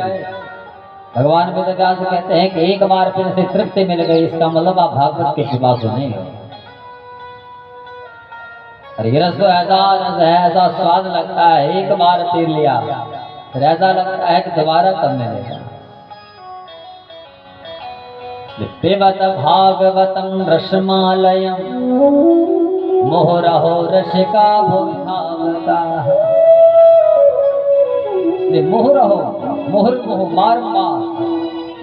भगवान वेदव्यास कहते हैं कि एक बार पीने से तृप्ति मिल गई, इसका मतलब आप भागवत के पिपासु नहीं हो। ये रस को ऐसा रस है, ऐसा स्वाद लगता है, एक बार पी लिया फिर ऐसा लगता है कि दोबारा कब मिलेगा। पिबत भागवतम रसमालयम मोहरहो रसिका भोगावता। मोहरहो, मोहर मोह मार मार,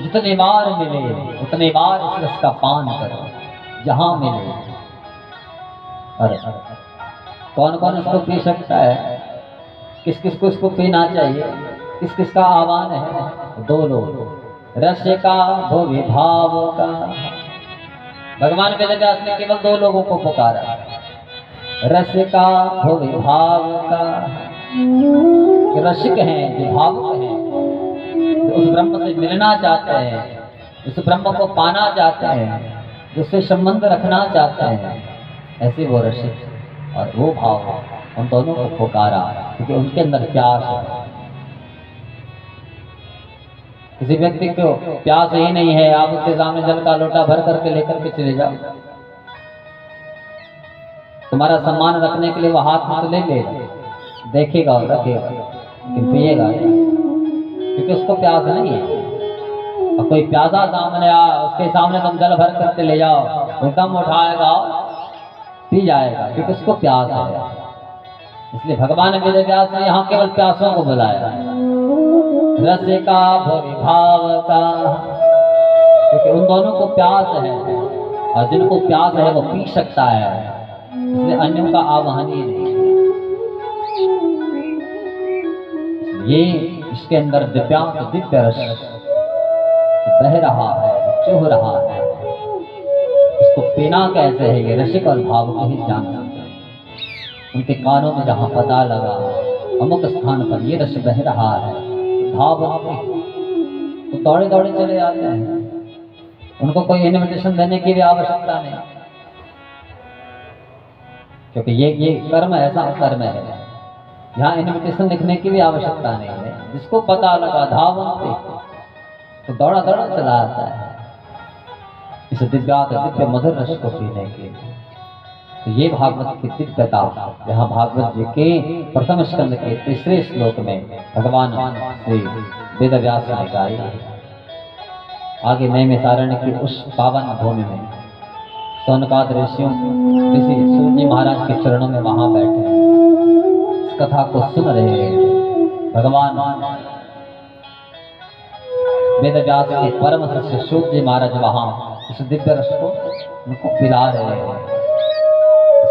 जितने बार मिले उतने बार इस रस का पान करो, जहां मिले। अरे कौन कौन इसको पी सकता है? किस किस को इसको पीना चाहिए? किस किस का आह्वान है? दो लोग, रस का भो विभाव का। भगवान वेदव्यास ने केवल दो लोगों को पुकारा, रस का भो विभाव का। रसिक हैं, विभावक हैं, उस ब्रह्म से मिलना चाहते हैं, उस ब्रह्म को पाना चाहते हैं, उससे संबंध रखना चाहते हैं, ऐसे वो रसिक और वो भाव। उन दोनों को पुकारा क्योंकि उनके अंदर प्यास है। किसी व्यक्ति को प्यास ही नहीं है, आप उसके सामने जल का लोटा भर करके लेकर के चले जाओ, तुम्हारा सम्मान रखने के लिए वो हाथ में ले लेगा, देखेगा और रखेगा, लेकिन पिएगा क्योंकि उसको प्यास नहीं है। और कोई प्यासा सामने आ, उसके सामने तुम जल भर करके ले जाओ, वो कम उठाएगा पी जाएगा क्योंकि उसको प्यास है। इसलिए भगवान वेदव्यास ने यहाँ केवल प्यासों को बुलाया, रस का भविभाव का, क्योंकि उन दोनों को प्यास है और जिनको प्यास है वो पी सकता है, इसलिए अन्यों का आह्वान ही नहीं। ये इसके अंदर दिव्यांग दिव्य रस बह रहा है, चुह रहा है, इसको पीना कैसे है ये रसिक और भाव को ही जान सकते हैं। उनके कानों में जहाँ पता लगा अमुक स्थान पर ये रस बह रहा है, भाव तो दौड़े दौड़े चले आते हैं, उनको कोई इन्विटेशन देने की भी आवश्यकता नहीं, क्योंकि ये कर्म ऐसा कर्म है, यहाँ इन्विटेशन लिखने की भी आवश्यकता नहीं है। जिसको पता लगा धावंते तो दौड़ा दौड़ा चला आता है इस दिव्य मधुर रस को पीने के लिए। तो ये भागवत की दिव्यता यहाँ भागवत जी के प्रथम स्कंद के तीसरे श्लोक में भगवान श्री वेदव्यास ने गाई है। आगे नैमिषारण्य की उस पावन भूमि में सौनकाद ऋषि सूत जी महाराज के चरणों में वहां बैठे इस कथा को सुन रहे हैं। भगवान वेदव्यास के परम शिष्य सूत जी महाराज वहां इस दिव्य रस को उनको पिला रहे हैं।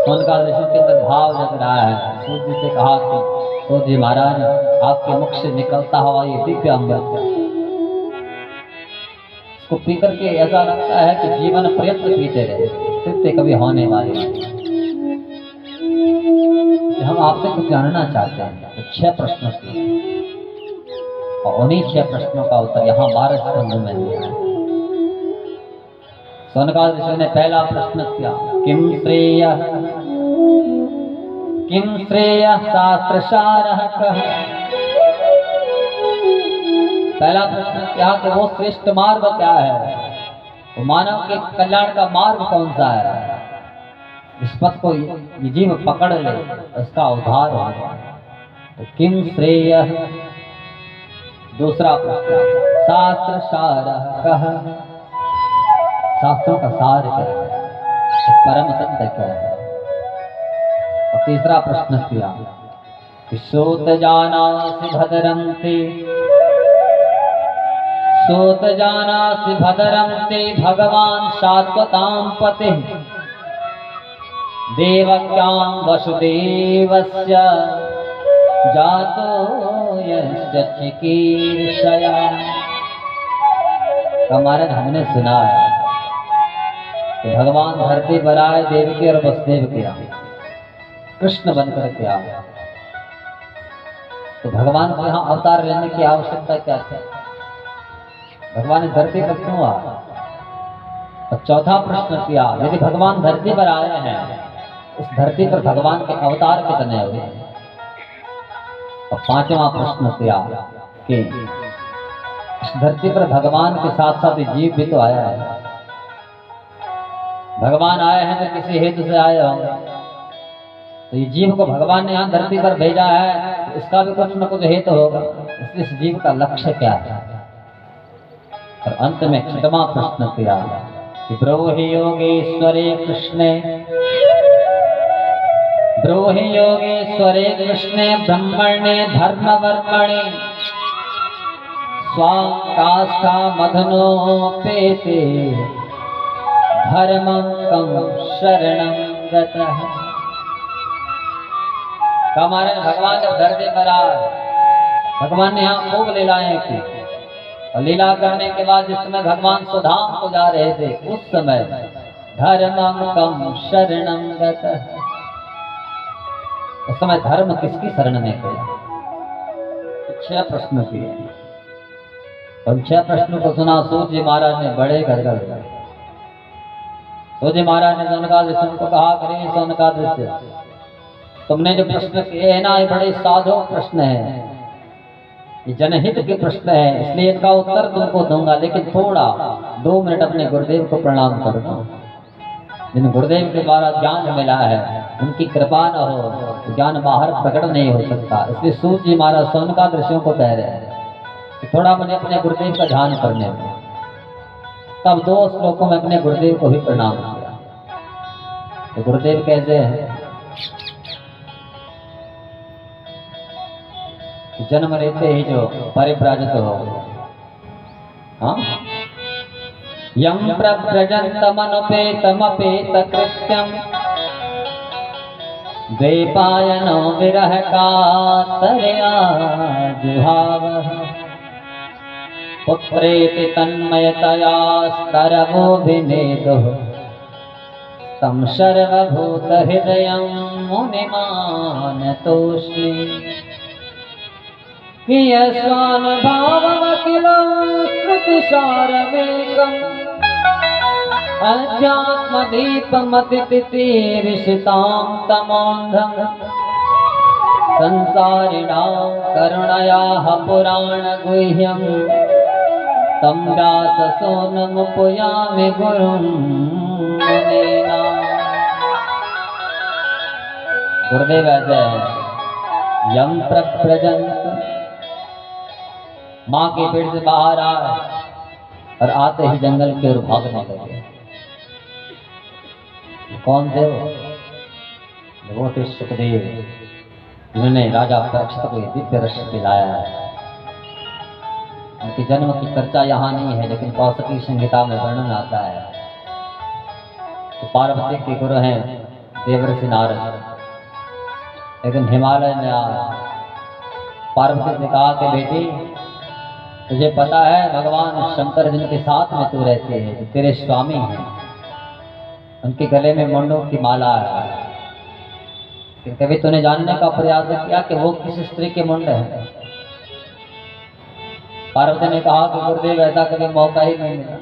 सौनकाद ऋषि के अंदर भाव लग रहा है। सूत जी से कहा कि सूत जी महाराज, आपके मुख से निकलता हुआ ये दिव्य अमृत इसको पी करके ऐसा लगता है कि जीवन पर्यंत पीते रहे, तृप्ति कभी होने वाली नहीं। हम आपसे कुछ जानना चाहते हैं। तो 6 प्रश्नों की और उन्हीं 6 प्रश्नों का उत्तर यहाँ 12 स्कंदों में दिया है। सौनकाद ऋषि ने पहला प्रश्न किया, किम श्रेय शास्त्र सारः कः। पहला प्रश्न क्या कि वो श्रेष्ठ मार्ग क्या है, वो मानव के कल्याण का मार्ग कौन सा है, इस पथ को ये जीव पकड़ ले उसका उद्धार हो जाए। तो किम श्रेय। दूसरा प्रश्न, शास्त्र सारः कः। शास्त्रों का सार क्या है, परम तत्व क्या है। और तीसरा प्रश्न किया कि सोत जानासि भद्रन्ते, सोत जानासि भद्रन्ते भगवान शाश्वतां पते देवक्यां वसुदेवस्य जातो यस्य चिकीर्षया। महाराज हमने सुना है कि भगवान धरती पर आए देवकी और वसुदेव के आए, कृष्ण बनकर के आए, तो भगवान को यहाँ अवतार लेने की आवश्यकता क्या थी? भगवान इस धरती पर क्यों आए? और चौथा प्रश्न किया, यदि भगवान धरती पर आए हैं, उस धरती पर भगवान के अवतार कितने हुए? और पांचवा प्रश्न किया कि इस धरती पर भगवान के साथ साथ जीव भी तो आया है। भगवान आए हैं तो किसी हेतु से आए होंगे, तो ये जीव को भगवान ने यहाँ धरती पर भेजा है, तो इसका भी कुछ न कुछ हेतु होगा। इसलिए इस जीव का लक्ष्य क्या है? और अंत में छठवां प्रश्न किया कि ब्रूहि योगेश्वरे कृष्णे, ब्रूहि योगेश्वरे कृष्णे ब्रह्मणे धर्मवर्मणे स्वां काष्ठा मदनोपेते धर्मं कं शरणं गतः। हमारे भगवान जब धरती पर आए, भगवान ने यहाँ खूब लीलाएं की, और लीला करने के बाद जिस समय भगवान सुधाम को जा रहे थे, उस समय धर्मं कं शरणं गतः, उस समय धर्म किसकी शरण में गया? 6 प्रश्न किए, और 6 प्रश्नों को सुना सूत जी महाराज ने बड़े गदगद हुए। सूत जी महाराज ने सौनकादिक ऋषि को कहा, करें सौनकादिक ऋषि, तुमने जो प्रश्न किए हैं ना, ये बड़े साधु प्रश्न है, ये जनहित के प्रश्न है, इसलिए इनका उत्तर तुमको दूंगा, लेकिन थोड़ा 2 मिनट अपने गुरुदेव को प्रणाम कर दो। जिन गुरुदेव के द्वारा ज्ञान मिला है, उनकी कृपा न हो तो ज्ञान बाहर प्रकट नहीं हो सकता। इसलिए सूत जी महाराज सौनकादिक ऋषियों को कह रहे हैं कि थोड़ा मुझे अपने गुरुदेव का ध्यान करने में। तब 2 श्लोकों में अपने गुरुदेव को भी प्रणाम किया। तो गुरुदेव कैसे हैं? जन्म लेते ही जो परिव्राजित हो गए, हाँ, यं प्रव्रजन्तमनुपेतमपेत कृत्यं द्वैपायनो विरह कातरया जुहावः पुत्रेति तन्मयतया स्तरवोऽभिनेदुः तं सर्वभूतहृदयं मुनिमानतोऽस्मि। कियस्वानुभावमखिलं श्रुतिसारमेकम् अध्यात्मदीपमतितितीर्षितां तमोन्धं संसारिणां करुणयाः पुराणगुह्यं तं व्याससूनुमुपयामि गुरुं मुनीनाम्। गुरुदेव ऐसे हैं, यं प्रव्रजन्त, माँ के पेट से बाहर आए और आते ही जंगल की ओर भागने लगे। कौन थे वो थे सुखदेव, जिन्होंने राजा परीक्षित को दिव्य रस पिलाया है। उनके जन्म की चर्चा यहाँ नहीं है, लेकिन कौशिकी संहिता में वर्णन आता है। तो पार्वती के गुरु हैं देवर्षि नारद, लेकिन हिमालय में पार्वती से कहा कि बेटी, तुझे पता है भगवान शंकर जिनके साथ में तू रहती है, जो तेरे स्वामी हैं, उनके गले में मुंडों की माला है। कभी तूने जानने का प्रयास किया कि वो किस स्त्री के मुंड हैं? पार्वती ने कहा कि गुरुदेव ऐसा कभी मौका ही नहीं मिला।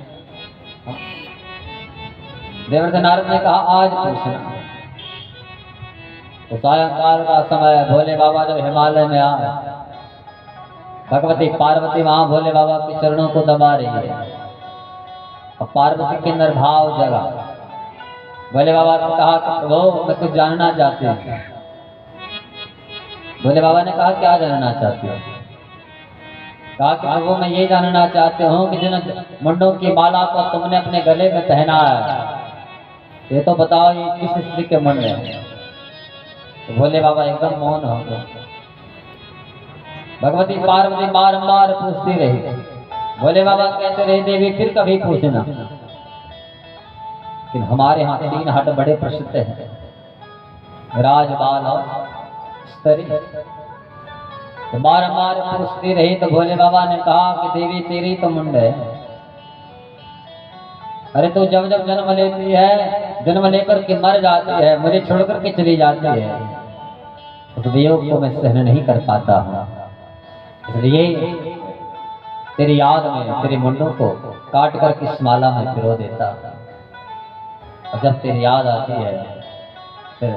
देवर्षि नारद ने कहा आज पूछना। तो सायंकाल का समय भोले बाबा जब हिमालय में आए, भगवती पार्वती वहां भोले बाबा के चरणों को दबा रही है, और पार्वती के अंदर भाव जगा। भोले बाबा ने कहा कि प्रभु मैं कुछ जानना चाहती हूँ। भोले बाबा ने कहा क्या जानना चाहती हो? कहा कि प्रभु मैं ये जानना चाहती हूँ कि जिन मुंडों की माला को तुमने अपने गले में पहना है, ये तो बताओ ये किस स्त्री के मुंड है? तो भोले बाबा एकदम मौन हो गए। भगवती पार्वती बारंबार पूछती रही। भोले बाबा कहते रहे देवी फिर कभी पूछना। लेकिन हमारे यहाँ 3 हट बड़े प्रसिद्ध हैं, राजबाल और स्त्री। तो बार पूछती रही तो भोले बाबा ने कहा कि देवी तेरी तो मुंड है, अरे तो जब जब जन्म लेती है, जन्म लेकर के मर जाती है, मुझे छोड़कर के चली जाती है, उस वियोग को मैं सहन नहीं कर पाता हूँ, इसलिए तेरी याद में तेरे मुंडों को काट कर किस माला में पिरो देता, और जब तेरी याद आती है फिर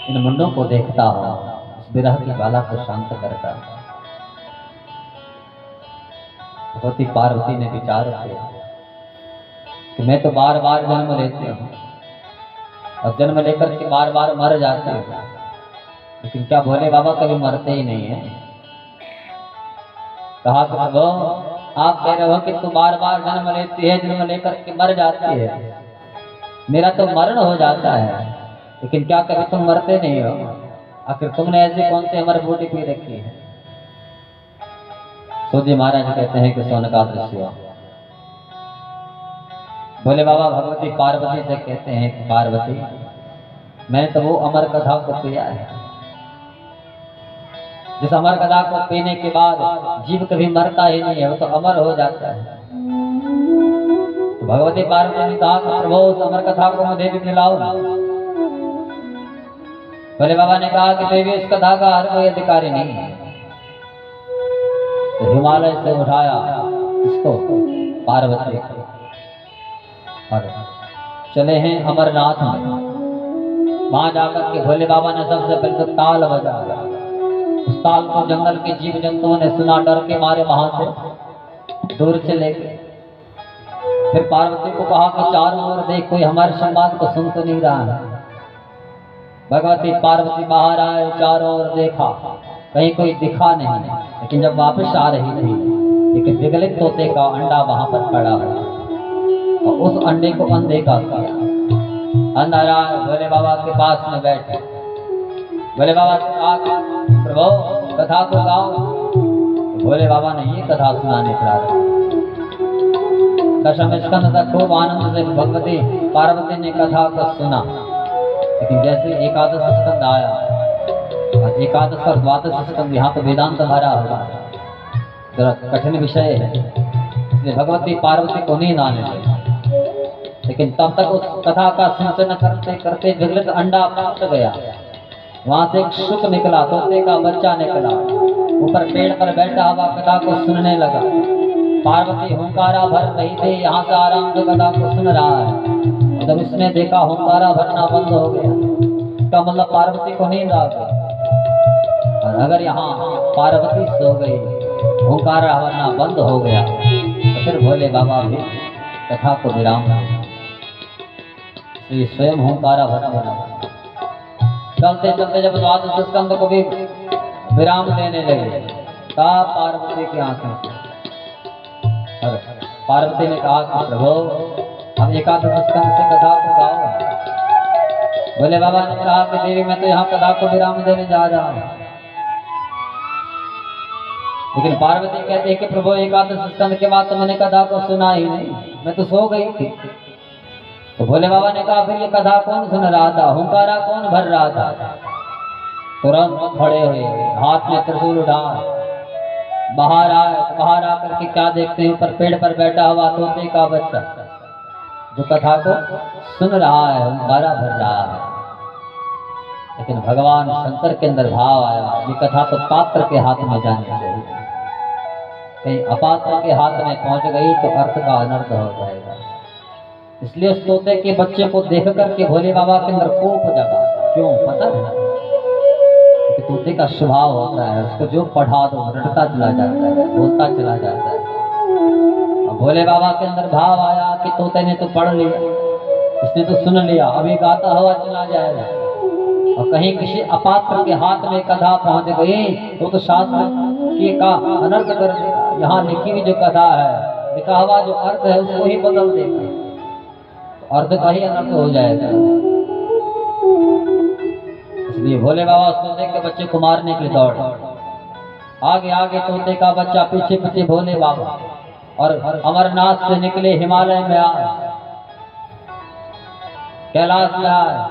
इन मुंडों को देखता हूँ, उस विरह की ज्वाला को शांत करता। भगवती पार्वती ने विचार किया कि मैं तो बार बार जन्म लेती हूँ और जन्म लेकर के बार बार मर जाती हूँ, लेकिन क्या भोले बाबा कभी मरते ही नहीं है। कहा कि प्रभु आप कह रहे हो कि तू बार बार जन्म लेती है, जन्म लेकर के मर जाती है, मेरा तो मरण हो जाता है, लेकिन क्या कभी तुम मरते नहीं हो, आखिर तुमने ऐसी कौन सी अमर बूटी पी रखी है। सूर्य महाराज कहते हैं कि सोने का दृश्य। भोले बाबा भगवती पार्वती से कहते हैं कि पार्वती मैंने तो वो अमर कथा को पिया है, जिस अमर कथा को पीने के बाद जीव कभी मरता ही नहीं है, वो तो अमर हो जाता है। तो भगवती पार्वती ने कहा कि प्रभु उस अमर कथा को मुझे भी पिलाओ। भोले बाबा ने कहा कि देवी इस कथा का हर कोई अधिकारी नहीं है। तो हिमालय से उठाया इसको पार्वती और चले हैं अमरनाथ में। वहां जाकर के भोले बाबा ने सबसे पहले तो ताल बजाया। उस ताल को जंगल के जीव जंतुओं ने सुना, डर के मारे वहां से दूर चले गए। फिर पार्वती को कहा कि चारों ओर देख, कोई हमारे संवाद को सुन तो नहीं रहा है। भगवती पार्वती बाहर आए, चारों ओर देखा, कहीं कोई दिखा नहीं, लेकिन जब वापस आ रही थी एक विगलित तोते का अंडा वहां पर पड़ा है और उस अंडे को अनदेखा किया। अंदर आए भोले बाबा के पास में बैठे। भोले बाबा से कहा प्रभु कथा को गाओ। तो भोले बाबा ने ये कथा सुनाने प्रारंभ। दशम स्कंद तक खूब आनंद से भगवती पार्वती ने कथा को सुना, लेकिन जैसे एकादश स्कंद आया और एकादश और द्वादश स्कंद यहाँ तो वेदांत भरा हुआ है, जरा कठिन विषय है, इसलिए भगवती पार्वती को नींद आने लगी। लेकिन तब तक उस कथा का सिंचन करते करते विगलित अंडा फट गया। वहां से एक शुक निकला, तोते का बच्चा निकला, ऊपर पेड़ पर बैठा हुआ कथा को सुनने लगा। पार्वती हुंकारा भर रही थी, यहाँ से आराम से कथा को सुन रहा है। जब इसने देखा हुंकारा भरना बंद हो गया, इसका मतलब पार्वती को नींद आ गई। और अगर यहाँ पार्वती सो गई, हुंकारा भरना बंद हो गया, तो फिर भोले बाबा भी कथा को विराम दें। तो स्वयं हुंकारा भरने लगा। चलते चलते जब द्वादश स्कंद को भी विराम देने लगे, तब पार्वती की आंखें। और पार्वती ने कहा कि प्रभु हम एकादश स्कंद से कथा को गाओ। भोले बाबा ने कहा कि देवी मैं तो यहाँ कथा को विराम देने जा रहा हूँ, लेकिन पार्वती कहती है कि प्रभु एकादश स्कंद के बाद तो मैंने कथा को सुना ही नहीं, मैं तो सो गई थी। तो भोले बाबा ने कहा फिर ये कथा कौन सुन रहा था, हुंकारा कौन भर रहा था। तुरंत खड़े हुए, हाथ में त्रिशूल उठा बाहर आए। बाहर आकर के क्या देखते हैं, ऊपर पेड़ पर बैठा हुआ तोते का बच्चा जो कथा को सुन रहा है, हुंकारा भर रहा है। लेकिन भगवान शंकर के अंदर भाव आया, ये कथा तो पात्र के हाथ में जानी चाहिए, कहीं अपात्र के हाथ में पहुंच गई तो अर्थ का अनर्थ हो जाएगा। इसलिए उस तोते के बच्चे को देख करके भोले बाबा के अंदर कोप जगा। क्यों पता है? कि तोते का स्वभाव होता है, उसको जो पढ़ा दो रटता चला जाता है, बोलता चला जाता है। और भोले बाबा के अंदर भाव आया कि तोते ने तो पढ़ लिया, इसने तो सुन लिया, अभी गाता हुआ चला जाएगा। और कहीं किसी अपात्र के हाथ में कथा पहुंच गई तो शास्त्र की का अनर्थ कर देगा। यहाँ लिखी हुई जो कथा है, लिखा हुआ जो अर्थ है, उसको ही बदल देगा, अर्थ का ही अनर्थ हो जाएगा। इसलिए भोले बाबा उस तोते के बच्चे को मारने के लिए दौड़े। आगे आगे तोते का बच्चा, पीछे पीछे भोले बाबा, और अमरनाथ से निकले हिमालय में आए, कैलाश में आए,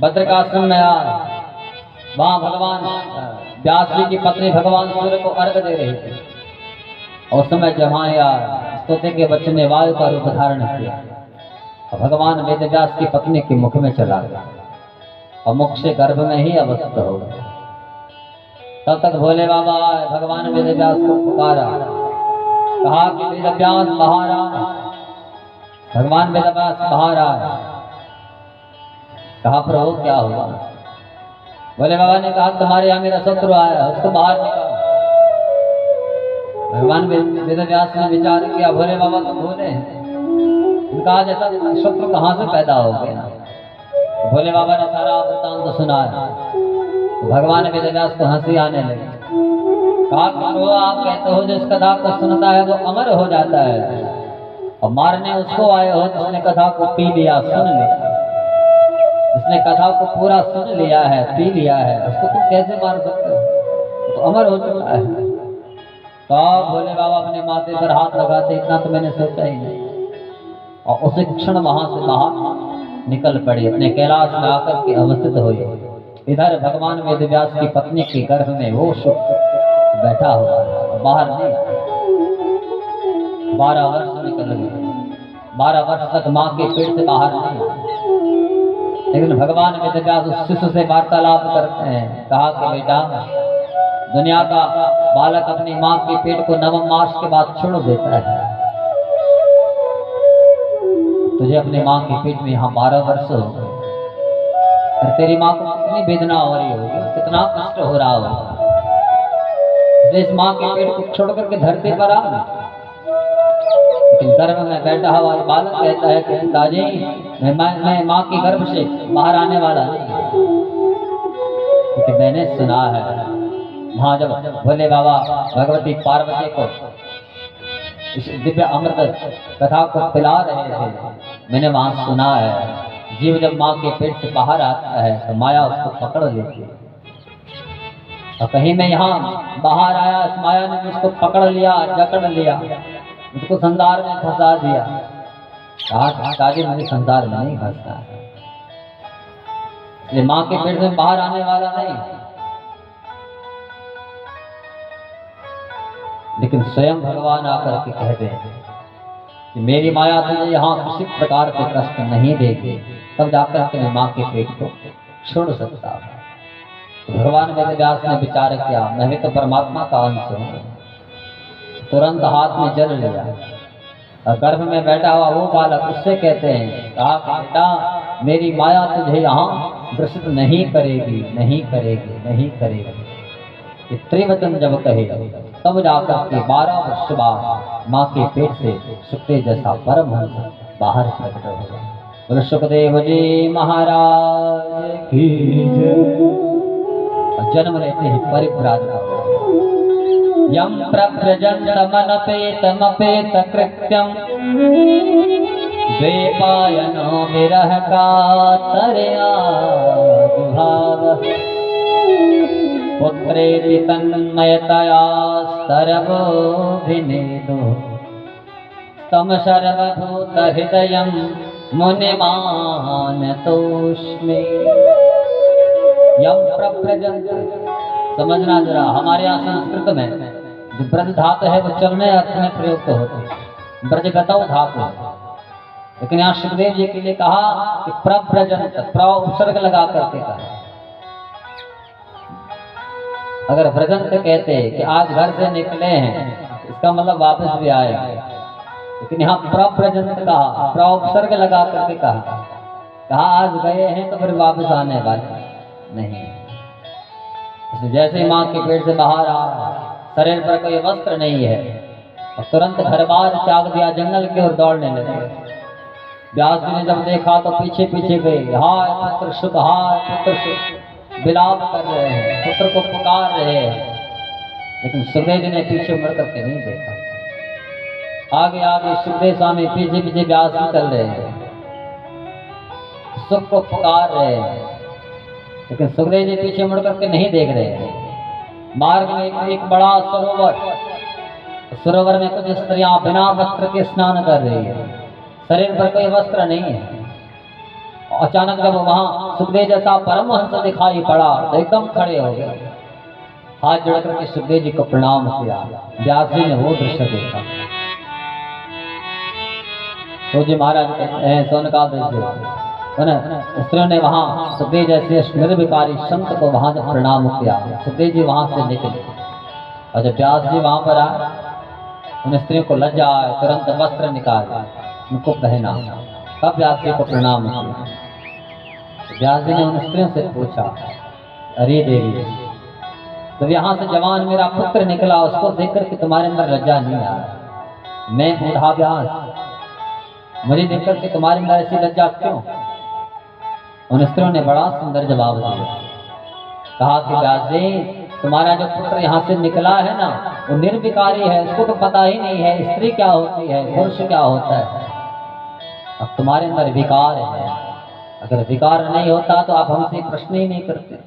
भद्रकाश्रम में आए। वहां भगवान व्यास जी की पत्नी भगवान सूर्य को अर्घ दे रही थी। और उस समय जमाया तोते के बच्चे ने वायु का रूप धारण किया और भगवान वेद व्यास की पत्नी के मुख में चला गया और मुख से गर्भ में ही अवस्थित हो गया। तब तक भोले बाबा भगवान वेद व्यास को पुकारा, कहा कि वेद व्यास बाहर आ। भगवान वेद व्यास बाहर आए। कहा प्रभु क्या हुआ? भोले बाबा ने कहा तुम्हारे यहाँ मेरा शत्रु आया, उसको बाहर निकालो। भगवान वेद व्यास ने विचार किया, भोले बाबा तो भोले हैं, उनका जैसा शत्रु कहाँ से पैदा हो गया? तो भोले बाबा ने सारा वृत्तांत तो सुनाया। तो भगवान वेद व्यास को हंसी आने लगी। कहा प्रभु आप कहते हो जिस कथा को सुनता है वो अमर हो जाता है, और मारने उसको आए हो जिसने कथा को पी लिया, सुन लिया। जिसने कथा को पूरा सुन लिया है, पी लिया है, उसको तुम कैसे मार सकते हो? तो अमर हो चुका है। तो भोले बाबा अपने माथे पर हाथ लगाते, इतना तो मैंने सोचा ही नहीं। और उसी क्षण वहां से बाहर निकल पड़ी, अपने कैलाश में आकर के अवस्थित हुई। इधर भगवान वेद व्यास की पत्नी के गर्भ में वो सुख बैठा हुआ है, बाहर नहीं। 12 वर्ष निकल गए, 12 वर्ष तक माँ के पेट से बाहर नहीं। लेकिन भगवान वेद व्यास उस शिशु से वार्तालाप करते हैं। कहा कि बेटा दुनिया का बालक अपनी माँ के पेट को 9वें मास के बाद छोड़ देता है। तुझे अपनी माँ के पेट में यहाँ 12 वर्ष हो गए, और तेरी माँ को कितनी वेदना हो रही होगी, कितना कष्ट हो रहा होगा। इस माँ के पेट को छोड़ करके धरती पर आ। लेकिन गर्भ में बैठा हुआ बालक कहता है कि पिताजी मैं माँ के गर्भ से बाहर आने वाला नहीं। क्योंकि मैंने सुना है वहाँ जब भोले बाबा भगवती पार्वती को इस दिव्य अमृत कथा को पिला रहे थे, मैंने वहाँ सुना है जीव जब माँ के पेट से बाहर आता है तो माया उसको पकड़ लेती है। और कहीं मैं यहाँ बाहर आया, इस माया ने मुझको पकड़ लिया, जकड़ लिया, मुझको संसार में फंसा दिया। पिताजी मुझे संसार में नहीं फंसना है, इसलिए माँ के पेट से बाहर आने वाला नहीं। लेकिन स्वयं भगवान आकर के कहते हैं कि मेरी माया तुझे यहाँ किसी प्रकार से कष्ट नहीं देगी, तब जाकर के मैं माँ के पेट को छोड़ सकता हूँ। तो भगवान वेद व्यास ने विचार किया, मैं भी तो परमात्मा का अंश हूँ। तुरंत हाथ में जल लिया और गर्भ में बैठा हुआ वो बालक उससे कहते हैं, कहा बेटा मेरी माया तुझे यहाँ ग्रसित नहीं करेगी, नहीं करेगी, नहीं करेगी। ये त्रिवचन जब कहे तब जाकर के 12 वर्ष बाद माँ के पेट से सुखदेव जैसा परमहंस बाहर प्रकट होगा। बोलो सुखदेव जी महाराज की जय। जन्म लेते ही परिभ्राजक यम प्रव्रजन्तमनपेतमपेत कृत्यं द्वैपायनो विरह कातरया दुहावः पुत्रेति तन्मयतया सर्वोऽभिनेदुः तं सर्वभूतहृदयं मुनिमानतोऽस्मि। यम प्रव्रजन्त, समझना जरा, हमारे यहाँ संस्कृत में जो ब्रज धातु है वो चलने अर्थ में प्रयुक्त होते हैं, ब्रजगतौ धातु है। लेकिन यहाँ सुखदेव जी के लिए कहा कि प्रव्रजन्त, प्र उपसर्ग लगा करके कहा। अगर व्रजंत कहते कि आज घर से निकले हैं, इसका मतलब वापस भी आएंगे। लेकिन यहाँ प्रव्रजंत कहा, प्र उपसर्ग लगा करके कहा आज गए हैं तो फिर वापस आने वाले नहीं। जैसे माँ के पेट से बाहर आ, शरीर पर कोई वस्त्र नहीं है, और तुरंत घर बार त्याग दिया, जंगल की ओर दौड़ने लगे। व्यास जी ने जब देखा तो पीछे पीछे गए, हाय पुत्र सुख, हाय पुत्र सुख, विलाप कर रहे हैं, पुत्र को पुकार रहे हैं। लेकिन सुखदेव जी ने पीछे मुड़ करके नहीं देखा। आगे आगे सुखदेव स्वामी पीछे पीछे व्यास जी चल रहे हैं, सुख को पुकार रहे हैं। लेकिन सुखदेव जी पीछे मुड़ करके नहीं देख रहे हैं। मार्ग में एक बड़ा सरोवर में कुछ स्त्रियां बिना वस्त्र के स्नान कर रही है, शरीर पर कोई वस्त्र नहीं है। अचानक जब वहां सुखदेव जैसा परमहंस दिखाई पड़ा तो एकदम खड़े हो गए। हाथ जोड़ करके सुखदेव जी को प्रणाम किया। व्यास जी ने वो दृश्य देखा। तो जी महाराज सोनकाल स्त्रियों ने वहां सुखदेव जैसे निर्विकारी संत को वहां जब प्रणाम किया, सुखदेव जी वहां से निकले और जब व्यास जी वहां पर आए, उन स्त्रियों को लज्जा आए, तुरंत वस्त्र निकाले, उनको पहना, तब व्यास जी को प्रणाम किया। व्यास जी ने उन स्त्रियों से पूछा, अरे देवी, तो यहाँ से जवान मेरा पुत्र निकला, उसको देख करके तुम्हारे अंदर लज्जा नहीं आ रहा? मैं बूढ़ा व्यास, मुझे देख करके तुम्हारे अंदर ऐसी लज्जा क्यों? उन स्त्रियों ने बड़ा सुंदर जवाब दिया। कहा कि व्यास जी, तुम्हारा जो पुत्र यहाँ से निकला है ना, वो निर्विकारी है, उसको तो पता ही नहीं है स्त्री क्या होती है, पुरुष क्या होता है। अब तुम्हारे अंदर विकार है, अगर विकार नहीं होता तो आप हमसे प्रश्न ही नहीं करते।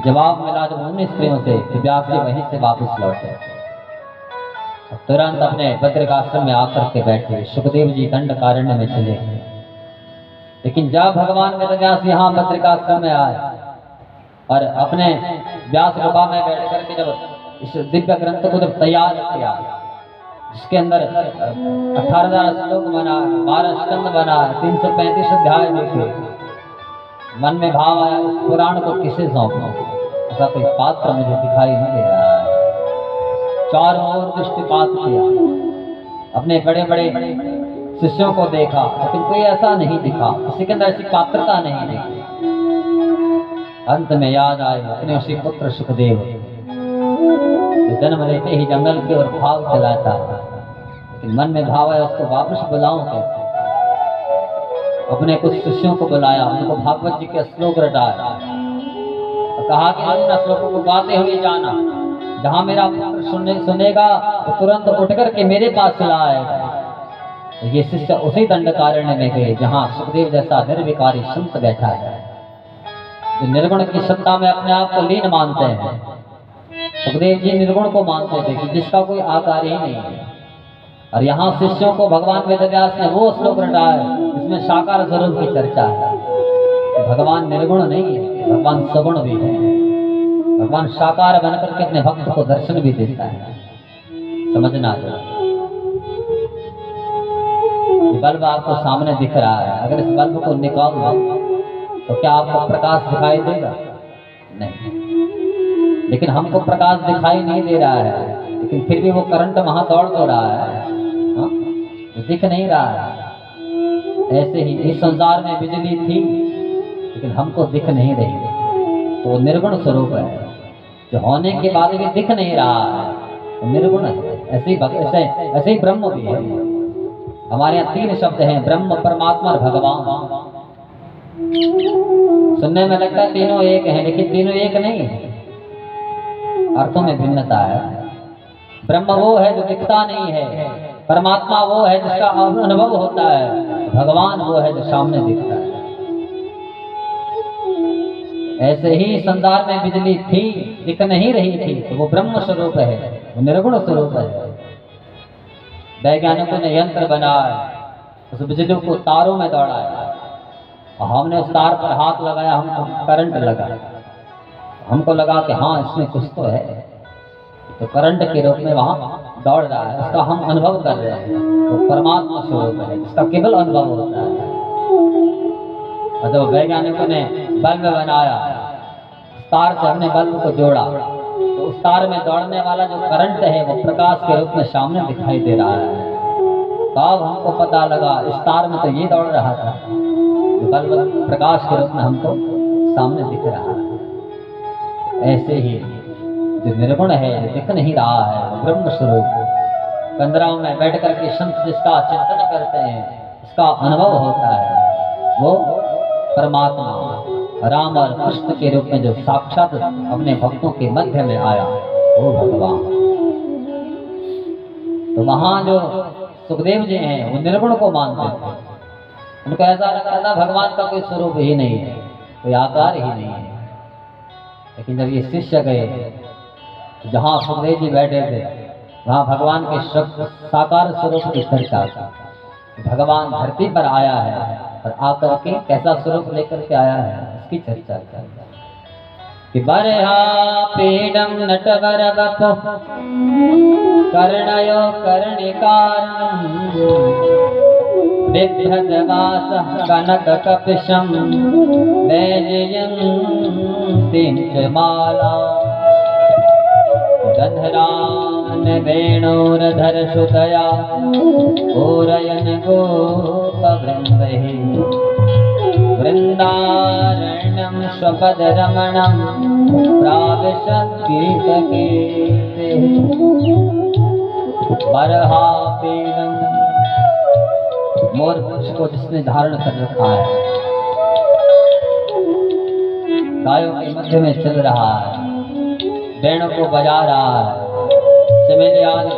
जवाब मिला जब उन स्त्रियों से, व्यास जी वहीं से वापस लौटे, तुरंत अपने बद्रिकाश्रम में आकर के बैठे। सुखदेव जी दंडकारण्य में चले गए। लेकिन जब भगवान वेदव्यास यहाँ बद्रिकाश्रम में आए और अपने व्यास गुफा में बैठ करके जब इस दिव्य ग्रंथ को जब तैयार किया, जिसके अंदर 18,000 श्लोक बना, 12 स्कंद बना, 335 अध्याय लिखे, मन में भाव आया उस पुराण को किसे सौंपना, ऐसा कोई पात्र मुझे दिखाई नहीं दे रहा है। चारों ओर दृष्टिपात किया, अपने बड़े बड़े शिष्यों को देखा, लेकिन कोई ऐसा नहीं दिखा, किसी के अंदर ऐसी पात्रता नहीं दिखी। अंत में याद आए अपने उसी पुत्र सुखदेव, जन्म लेते ही जंगल की ओर भाग चला था, लेकिन मन में भाव है उसको वापस बुलाऊं कैसे। अपने कुछ शिष्यों को बुलाया, उनको भागवत जी के श्लोक रटाया, कहा कि इन श्लोकों को गाते हुए जाना, जहां मेरा पुत्र सुनेगा तो तुरंत उठ करके मेरे पास चला आएगा। तो ये शिष्य उसी दंडकारण्य में गए जहां सुखदेव जैसा निर्विकारी संत बैठा है, जो निर्गुण की सत्ता में अपने आप को लीन मानते हैं। सुखदेव जी निर्गुण को मानते थे कि जिसका कोई आकार ही नहीं है, और यहाँ शिष्यों को भगवान वेदव्यास ने वो श्लोक रटाया जिसमें साकार स्वरूप की चर्चा है। भगवान निर्गुण नहीं है, भगवान सगुण भी है। भगवान साकार बनकर के अपने भक्त को दर्शन भी देता है। समझना चाहिए। बल्ब आपको सामने दिख रहा है, अगर इस बल्ब को निकाल दो तो क्या आपको प्रकाश दिखाई देगा? नहीं। लेकिन हमको प्रकाश दिखाई नहीं दे रहा है, लेकिन फिर भी वो करंट वहां दौड़ तो रहा है, हाँ? दिख नहीं रहा है। ऐसे ही इस संसार में बिजली थी, लेकिन हमको दिख नहीं रही, तो निर्गुण स्वरूप है, जो होने के बाद भी दिख नहीं रहा है, तो निर्गुण है। ऐसे ही ब्रह्म भी है। हमारे यहाँ 3 शब्द हैं, ब्रह्म, परमात्मा और भगवान। सुनने में लगता है तीनों एक हैं, लेकिन तीनों एक नहीं है, अर्थों में भिन्नता है। ब्रह्म वो है जो दिखता नहीं है, परमात्मा वो है जिसका अनुभव होता है, भगवान वो है जो सामने दिखता है। ऐसे ही संसार में बिजली थी, दिख नहीं रही थी, तो वो ब्रह्म स्वरूप है, वो निर्गुण स्वरूप है। वैज्ञानिकों ने यंत्र बनाया, उस बिजली को तारों में दौड़ाया, और हमने उस तार पर हाथ लगाया, हमको करंट लगा। हमको लगा कि हाँ इसमें कुछ तो है, तो करंट के रूप में वहां दौड़ रहा है, उसका हम अनुभव कर रहे हैं। तो परमात्मा स्वरूप है, जिसका केवल अनुभव होता है। और जब वैज्ञानिकों ने बल्ब बनाया, तार से हमने बल्ब को जोड़ा, तो उस तार में दौड़ने वाला जो करंट है वो प्रकाश के रूप में सामने दिखाई दे रहा है। तब हमको पता लगा इस तार में तो ये दौड़ रहा था, जो बल्ब प्रकाश के रूप में हमको सामने दिख रहा है। ऐसे ही जो निर्गुण है, जो दिख नहीं रहा है, वो ब्रह्म स्वरूप कंदराओं में बैठ करके संत जिसका चिंतन करते हैं, उसका अनुभव होता है, वो परमात्मा राम और कृष्ण के रूप में जो साक्षात अपने भक्तों के मध्य में आया, वो भगवान। तो वहां जो सुखदेव जी हैं, वो निर्गुण को मानते थे। उनको ऐसा लगता था भगवान का कोई स्वरूप ही नहीं है, कोई आकार ही नहीं है। लेकिन जब ये शिष्य गए, जहाँ सुखदेव जी बैठे थे, वहाँ भगवान के साकार स्वरूप की चर्चा की। भगवान धरती पर आया है और आकर के कैसा स्वरूप लेकर के आया है, उसकी चर्चा की। कि बरहा पीडम नटवरवपु कर्णयो कर्णिकारं बिभ्रजवासः कनककपिशं वैजयन्तीं च माला गन्धरान् वेणोरधरसुतया पूरयन् गोपवृन्दैः वृन्दारण्यं स्वपदरमणं प्राविशद्गीतकीर्तिः बरहापीडं मोर को जिसने धारण कर रखा है, गायों के मध्य में चल रहा है, वेणु को बजा रहा है, चमेली आदि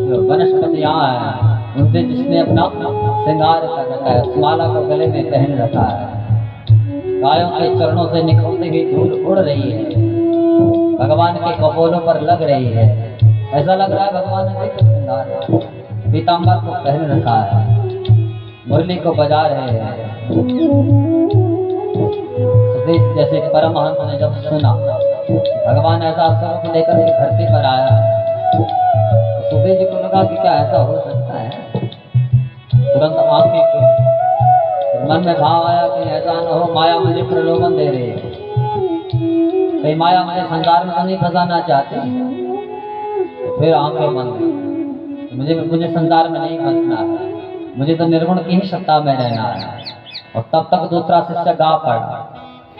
जो वनस्पतियां हैं उनसे जिसने अपना श्रृंगार कर रखा है, उस माला को गले में पहन रखा है, गायों के चरणों से निकलती हुई धूल उड़ रही है, भगवान के कपोलों पर लग रही है, ऐसा लग रहा है भगवान ने श्रृंगार पीताम्बर को पहन रखा है, मुरली को बजा रहे हैं। जैसे परमहंस ने जब सुना भगवान ऐसा स्वरूप लेकर के धरती पर आया, तो सुखदेव जी को लगा कि क्या ऐसा हो सकता है, तुरंत आंखें खुली, मन में भाव आया कि ऐसा न हो माया मुझे प्रलोभन दे रही है, कहीं माया मुझे संसार में तो नहीं फंसाना चाहती। फिर आंखें बंद, मुझे संसार में नहीं फंसना है, मुझे तो निर्गुण की ही सत्ता में रहना है। और तब तक दूसरा शिष्य गा पड़ा,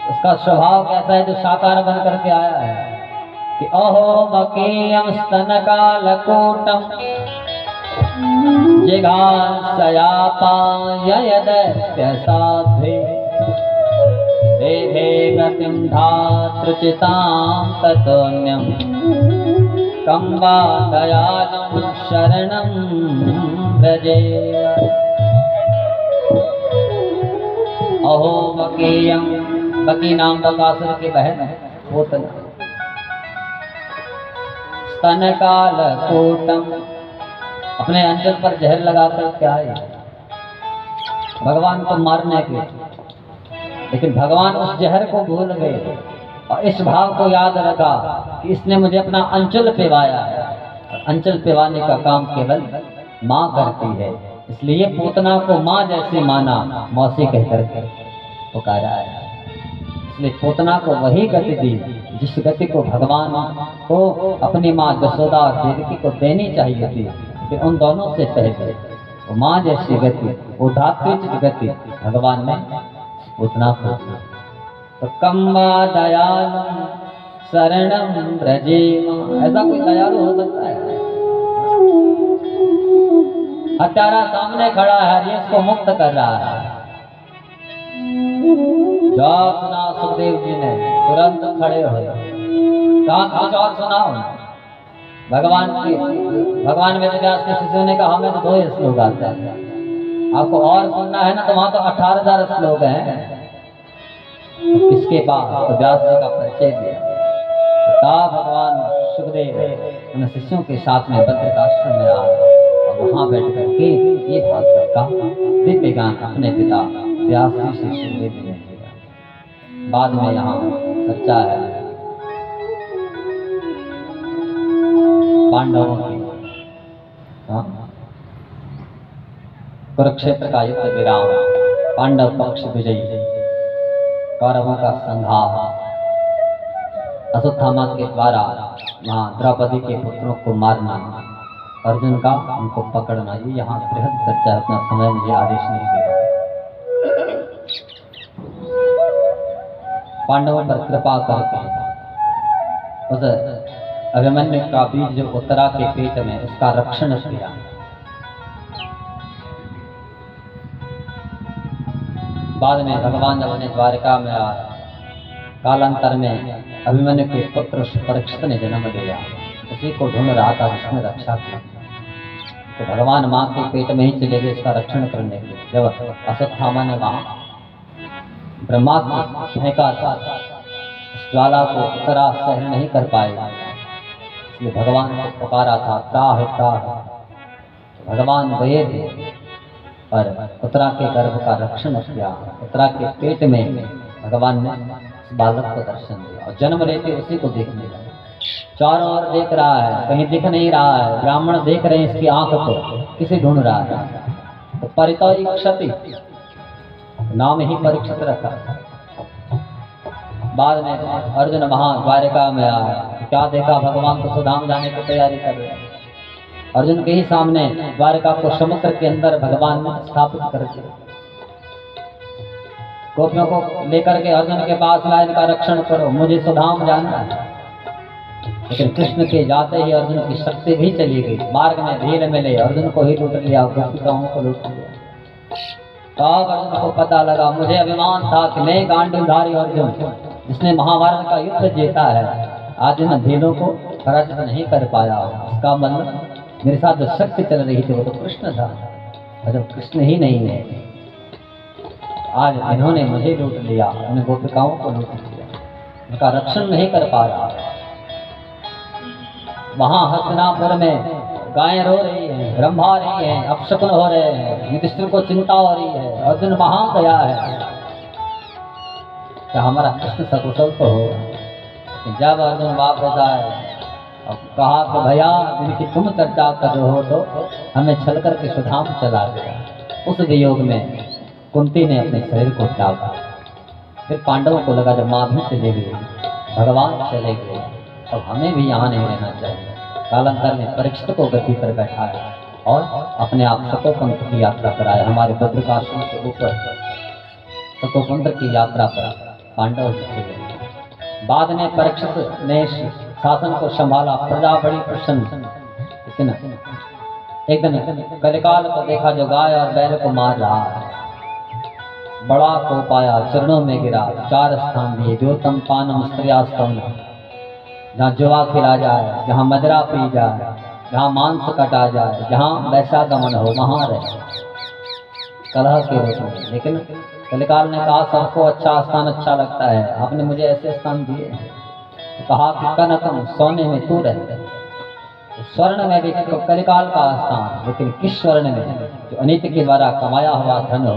उसका स्वभाव कैसा है जो साकार बन करके आया है कि अहो मकीयम स्तनकालकूटम जिघांसयापाययदैत्यसाध्वी देहे गतिं धातृचितां ततोऽन्यं कं वा दयालं शरणं व्रजेत्। अहो मकीयम, बकी नाम बकासुर की बहन है पूतना, स्तनकालकूटम अपने अंचल पर जहर लगाकर के आए भगवान को मारने के, लेकिन भगवान उस जहर को भूल गए और इस भाव को याद रखा कि इसने मुझे अपना अंचल पिवाया है, और अंचल पिवाने का काम केवल माँ करती है, इसलिए पूतना को माँ जैसे माना, मौसी कहकर पुकारा है। इसलिए पूतना को वही गति दी जिस गति को भगवान को अपनी माँ जसोदा और देवकी को देनी चाहिए थी, कि उन दोनों से पहले वो माँ जैसी गति, वो धात्विक गति भगवान ने पूतना को। तो कम्मा दयालु शरणं व्रजेम, ऐसा कोई दयालु हो सकता है? हत्यारा सामने खड़ा है, ये इसको मुक्त कर रहा है। जब सुना सुखदेव जी ने तुरंत खड़े हो, कहा कुछ और सुनाओ। भगवान वेदव्यास के शिष्यों ने कहा हमें तो 2 श्लोक आते हैं, आपको और सुनना है ना, तो वहां तो 18,000 श्लोक हैं। इसके बाद तो व्यास जी का परिचय दिया, तब भगवान सुखदेव उन शिष्यों के साथ में बद्रिकाश्रम में आए और वहां बैठ करके ये भागवत का दिव्य ज्ञान अपने पिता व्यास जी से सुखदेव ने दिया। बाद में यहाँ चर्चा है पांडवों की, कुरुक्षेत्र का युद्ध विराम, पांडव पक्ष विजयी, कौरवों का संहार, अश्वत्थामा के द्वारा वहाँ द्रौपदी के पुत्रों को मारना, अर्जुन का उनको पकड़ना, ये यहाँ बृहद चर्चा, अपना समय मुझे आदेश नहीं दे रहा। पांडवों पर कृपा करके उस अभिमन्यु का बीज जो उत्तरा के पेट में, उसका रक्षण किया। बाद में भगवान जब उन्हें द्वारिका में आए, कालांतर में अभिमन्यु के पुत्र परीक्षित ने जन्म लिया, उसी को ढूंढ रहा था, उसने रक्षा की। तो भगवान माँ के पेट में ही चले गए इसका रक्षण करने के लिए। जब अश्वत्थामा ने वहां ब्रह्मास्त्र फेंका था, उस ज्वाला को उत्तरा सहन नहीं कर पाए, इसलिए भगवान को पुकारा था, त्राह त्राह। भगवान गए थे पर उत्तरा के गर्भ का रक्षण किया, उत्तरा के पेट में भगवान ने उस बालक को दर्शन दिया और जन्म लेते उसी को देखने लगा। चारों ओर देख रहा है, कहीं दिख नहीं रहा है। ब्राह्मण देख रहे हैं इसकी आंख को, किसे ढूंढ रहा है। तो परितोषति नाम ही परीक्षित रखा। बाद में अर्जुन वहां द्वारिका में आया, क्या देखा, भगवान को सुधाम जाने की तैयारी कर रहे हैं। अर्जुन के ही सामने द्वारिका को समुद्र के अंदर भगवान ने स्थापित कर दिया। गोपियों को लेकर के अर्जुन के पास लाए, इनका रक्षण करो, मुझे सुधाम जाना है। लेकिन कृष्ण के जाते ही अर्जुन की शक्ति भी चली गई। मार्ग में भीड़ मिले, अर्जुन को ही लूट लिया, गोपिकाओं को लूट लिया। तब अर्जुन को पता लगा, मुझे अभिमान था कि मैं गांडीवधारी अर्जुन जिसने महाभारत का युद्ध जीता है, आज इन भीड़ों को पराजित नहीं कर पाया। इसका मतलब मेरे साथ जो शक्ति चल रही थी वो तो कृष्ण था, और जब कृष्ण ही नहीं है, आज इन्होंने मुझे लूट लिया, उन गोपिकाओं को लूट लिया, उनका रक्षण नहीं कर पा रहा। वहां हस्तिनापुर में गायें रो रही है, रंभा रही है, अपशकुन हो रहे हैं, युधिष्ठिर को चिंता हो रही है। अर्जुन वहां गया है, क्या हमारा कृष्ण सकुशल तो हो। जब अर्जुन वापस आए और कहा कि भैया जिनकी तुम चर्चा कर रहे हो तो हमें छल करके सुधाम चला गया। उस वियोग में कुंती ने अपने शरीर को त्यागा। फिर पांडवों को लगा जब माँ भी चले गई, भगवान चले गए, अब हमें भी यहाँ नहीं रहना चाहिए। कालांतर में परीक्षित को गति पर बैठाया और अपने आप सतोपंथ की यात्रा कराया। हमारे बद्रिकाश्रम के ऊपर सतोपंथ की यात्रा पर पांडव चले। बाद में परीक्षित ने शासन को संभाला, प्रजा बड़ी प्रसन्न। लेकिन एक दिन कलिकाल को देखा जो गाय और बैल को मार रहा है, बड़ा कोप आया, चरणों में गिरा, 4 स्थान दिए, द्योतम पानम स्त्रियास्तम, जहाँ जुआ खिला जाए, जहाँ मदरा पी जाए, जहाँ मांस कटा जाए, जहाँ वैशागमन हो, वहाँ रहे कलह के रूप में। लेकिन कलिकाल ने कहा सबको अच्छा स्थान अच्छा लगता है, आपने मुझे ऐसे स्थान दिए। तो कहा कि कनकम, सोने में तू रहते, स्वर्ण में भी कलिकाल का स्थान, लेकिन किस स्वर्ण में, जो अनित के द्वारा कमाया हुआ धन हो,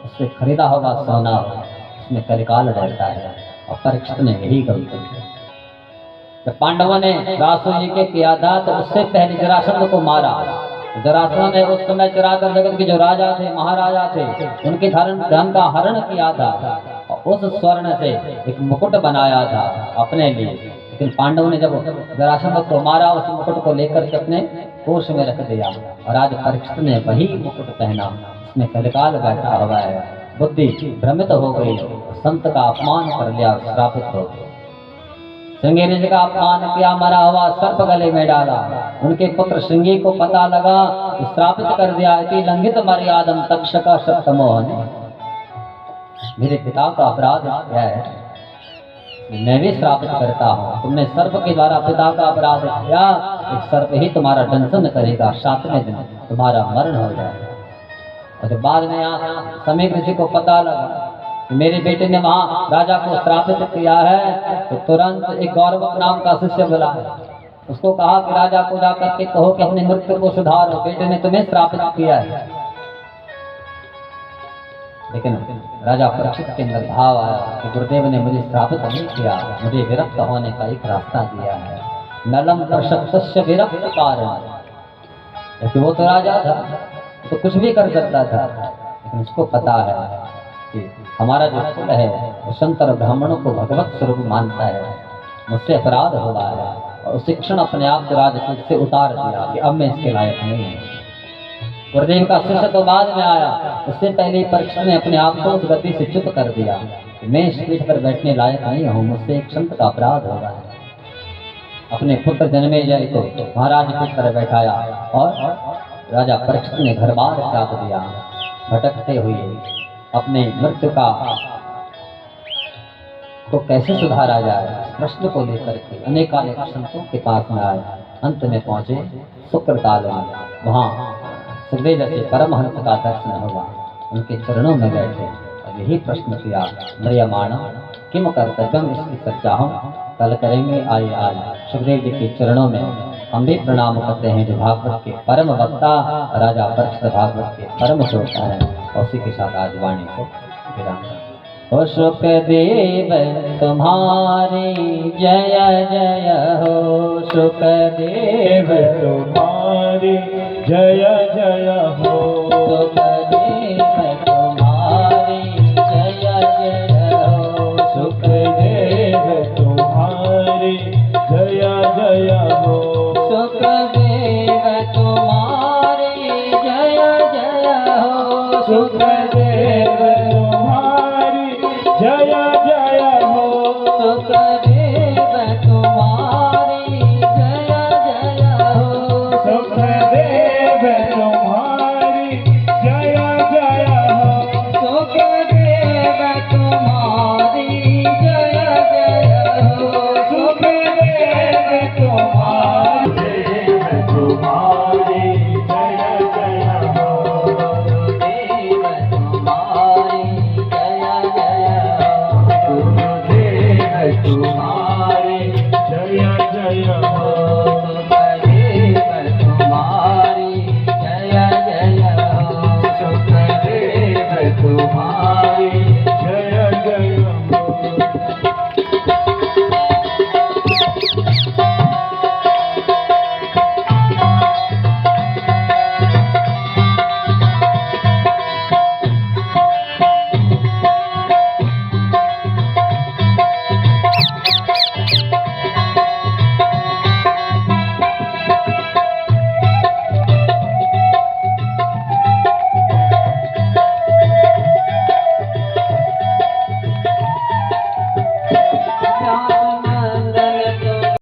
उससे खरीदा हुआ सोना हो, उसमें कलिकाल रहता है। और परीक्षित ने यही गलती की। जब पांडवों ने रासुजी किया था तो उससे पहले जरासंध को मारा। जरासंध ने उस समय चराचर जगत के जो राजा थे, महाराजा थे, उनके धन का हरण किया था और उस स्वर्ण से एक मुकुट बनाया था अपने लिए। लेकिन पांडवों ने जब जरासंध को मारा, उस मुकुट को लेकर के अपने कोष में रख दिया और आज परीक्षित ने वही मुकुट पहना, इसमें कलिकाल बैठा हुआ है। बुद्धि भ्रमित हो गई, संत का अपमान कर लिया, श्रापित हो गए। श्रृंगी ऋषि का अपमान किया, मरा हुआ सर्प गले में डाला। उनके पुत्र श्रृंगी को पता लगा, श्रापित कर दिया। इति लंघित मर्यादम तक्षका सप्तमोहन, मेरे पिता का अपराध क्या है, मैं भी श्रापित करता हूँ। तुमने सर्प के द्वारा पिता का अपराध किया, एक सर्प ही तुम्हारा दंशन करेगा, 7वें दिन तुम्हारा मरण हो जाएगा। और बाद में यहाँ समीप ऋषि को पता लगा मेरे बेटे ने वहाँ राजा को श्रापित किया है, तो तुरंत एक गौरव नाम का शिष्य बुला, उसको कहा कि राजा को जाकर के कहो कि अपनी मृत्यु को सुधारो, बेटे ने तुम्हें श्रापित किया है। लेकिन राजा परीक्षित के अंदर भाव आया कि गुरुदेव ने मुझे श्रापित नहीं किया, मुझे विरक्त होने का एक रास्ता दिया है। नलम प्रशक्तस्य विरक्त कारण, क्योंकि वो तो राजा था, तो कुछ भी कर सकता था। लेकिन उसको पता है कि हमारा जो कुल है वो संत और ब्राह्मणों को भगवत स्वरूप मानता है, मुझसे अपराध हो रहा है। और उसी क्षण अपने आप को राजपूत से उतार दिया कि अब मैं इसके लायक नहीं हूँ। गुरुदेव का शिष्य तो बाद में आया, उससे पहले परीक्षित ने अपने आप को उस गति से चुप कर दिया कि मैं इस पीठ पर बैठने लायक नहीं हूँ, मुझसे एक संत का अपराध हो रहा है। अपने पुत्र जन्मेजय को महाराज पीठ पर बैठाया और राजा परीक्षित ने घर बार त्याग दिया। भटकते हुए अपने मृत्यु का तो कैसे सुधारा जाए, प्रश्न को लेकर के अनेकानेक संतों के पास में आए। अंत में पहुंचे शुक्रताल में, वहाँ सुखदेव जैसे परमहंस का दर्शन हुआ, उनके चरणों में बैठे और यही प्रश्न किया, म्रियमाण किम कर्तव्यम, इसकी चर्चा हम कल करेंगे। आइए आज सुखदेव जी के चरणों में हम भी प्रणाम करते हैं, जो भागवत के परम वक्ता राजा परीक्षित भागवत के परम श्रोता है। और उसी के साथ आज वाणी को विराम। हो सुखदेव तुम्हारी जय जय हो सुखदेव देव तुम्हारी जय जय हो सुखदेव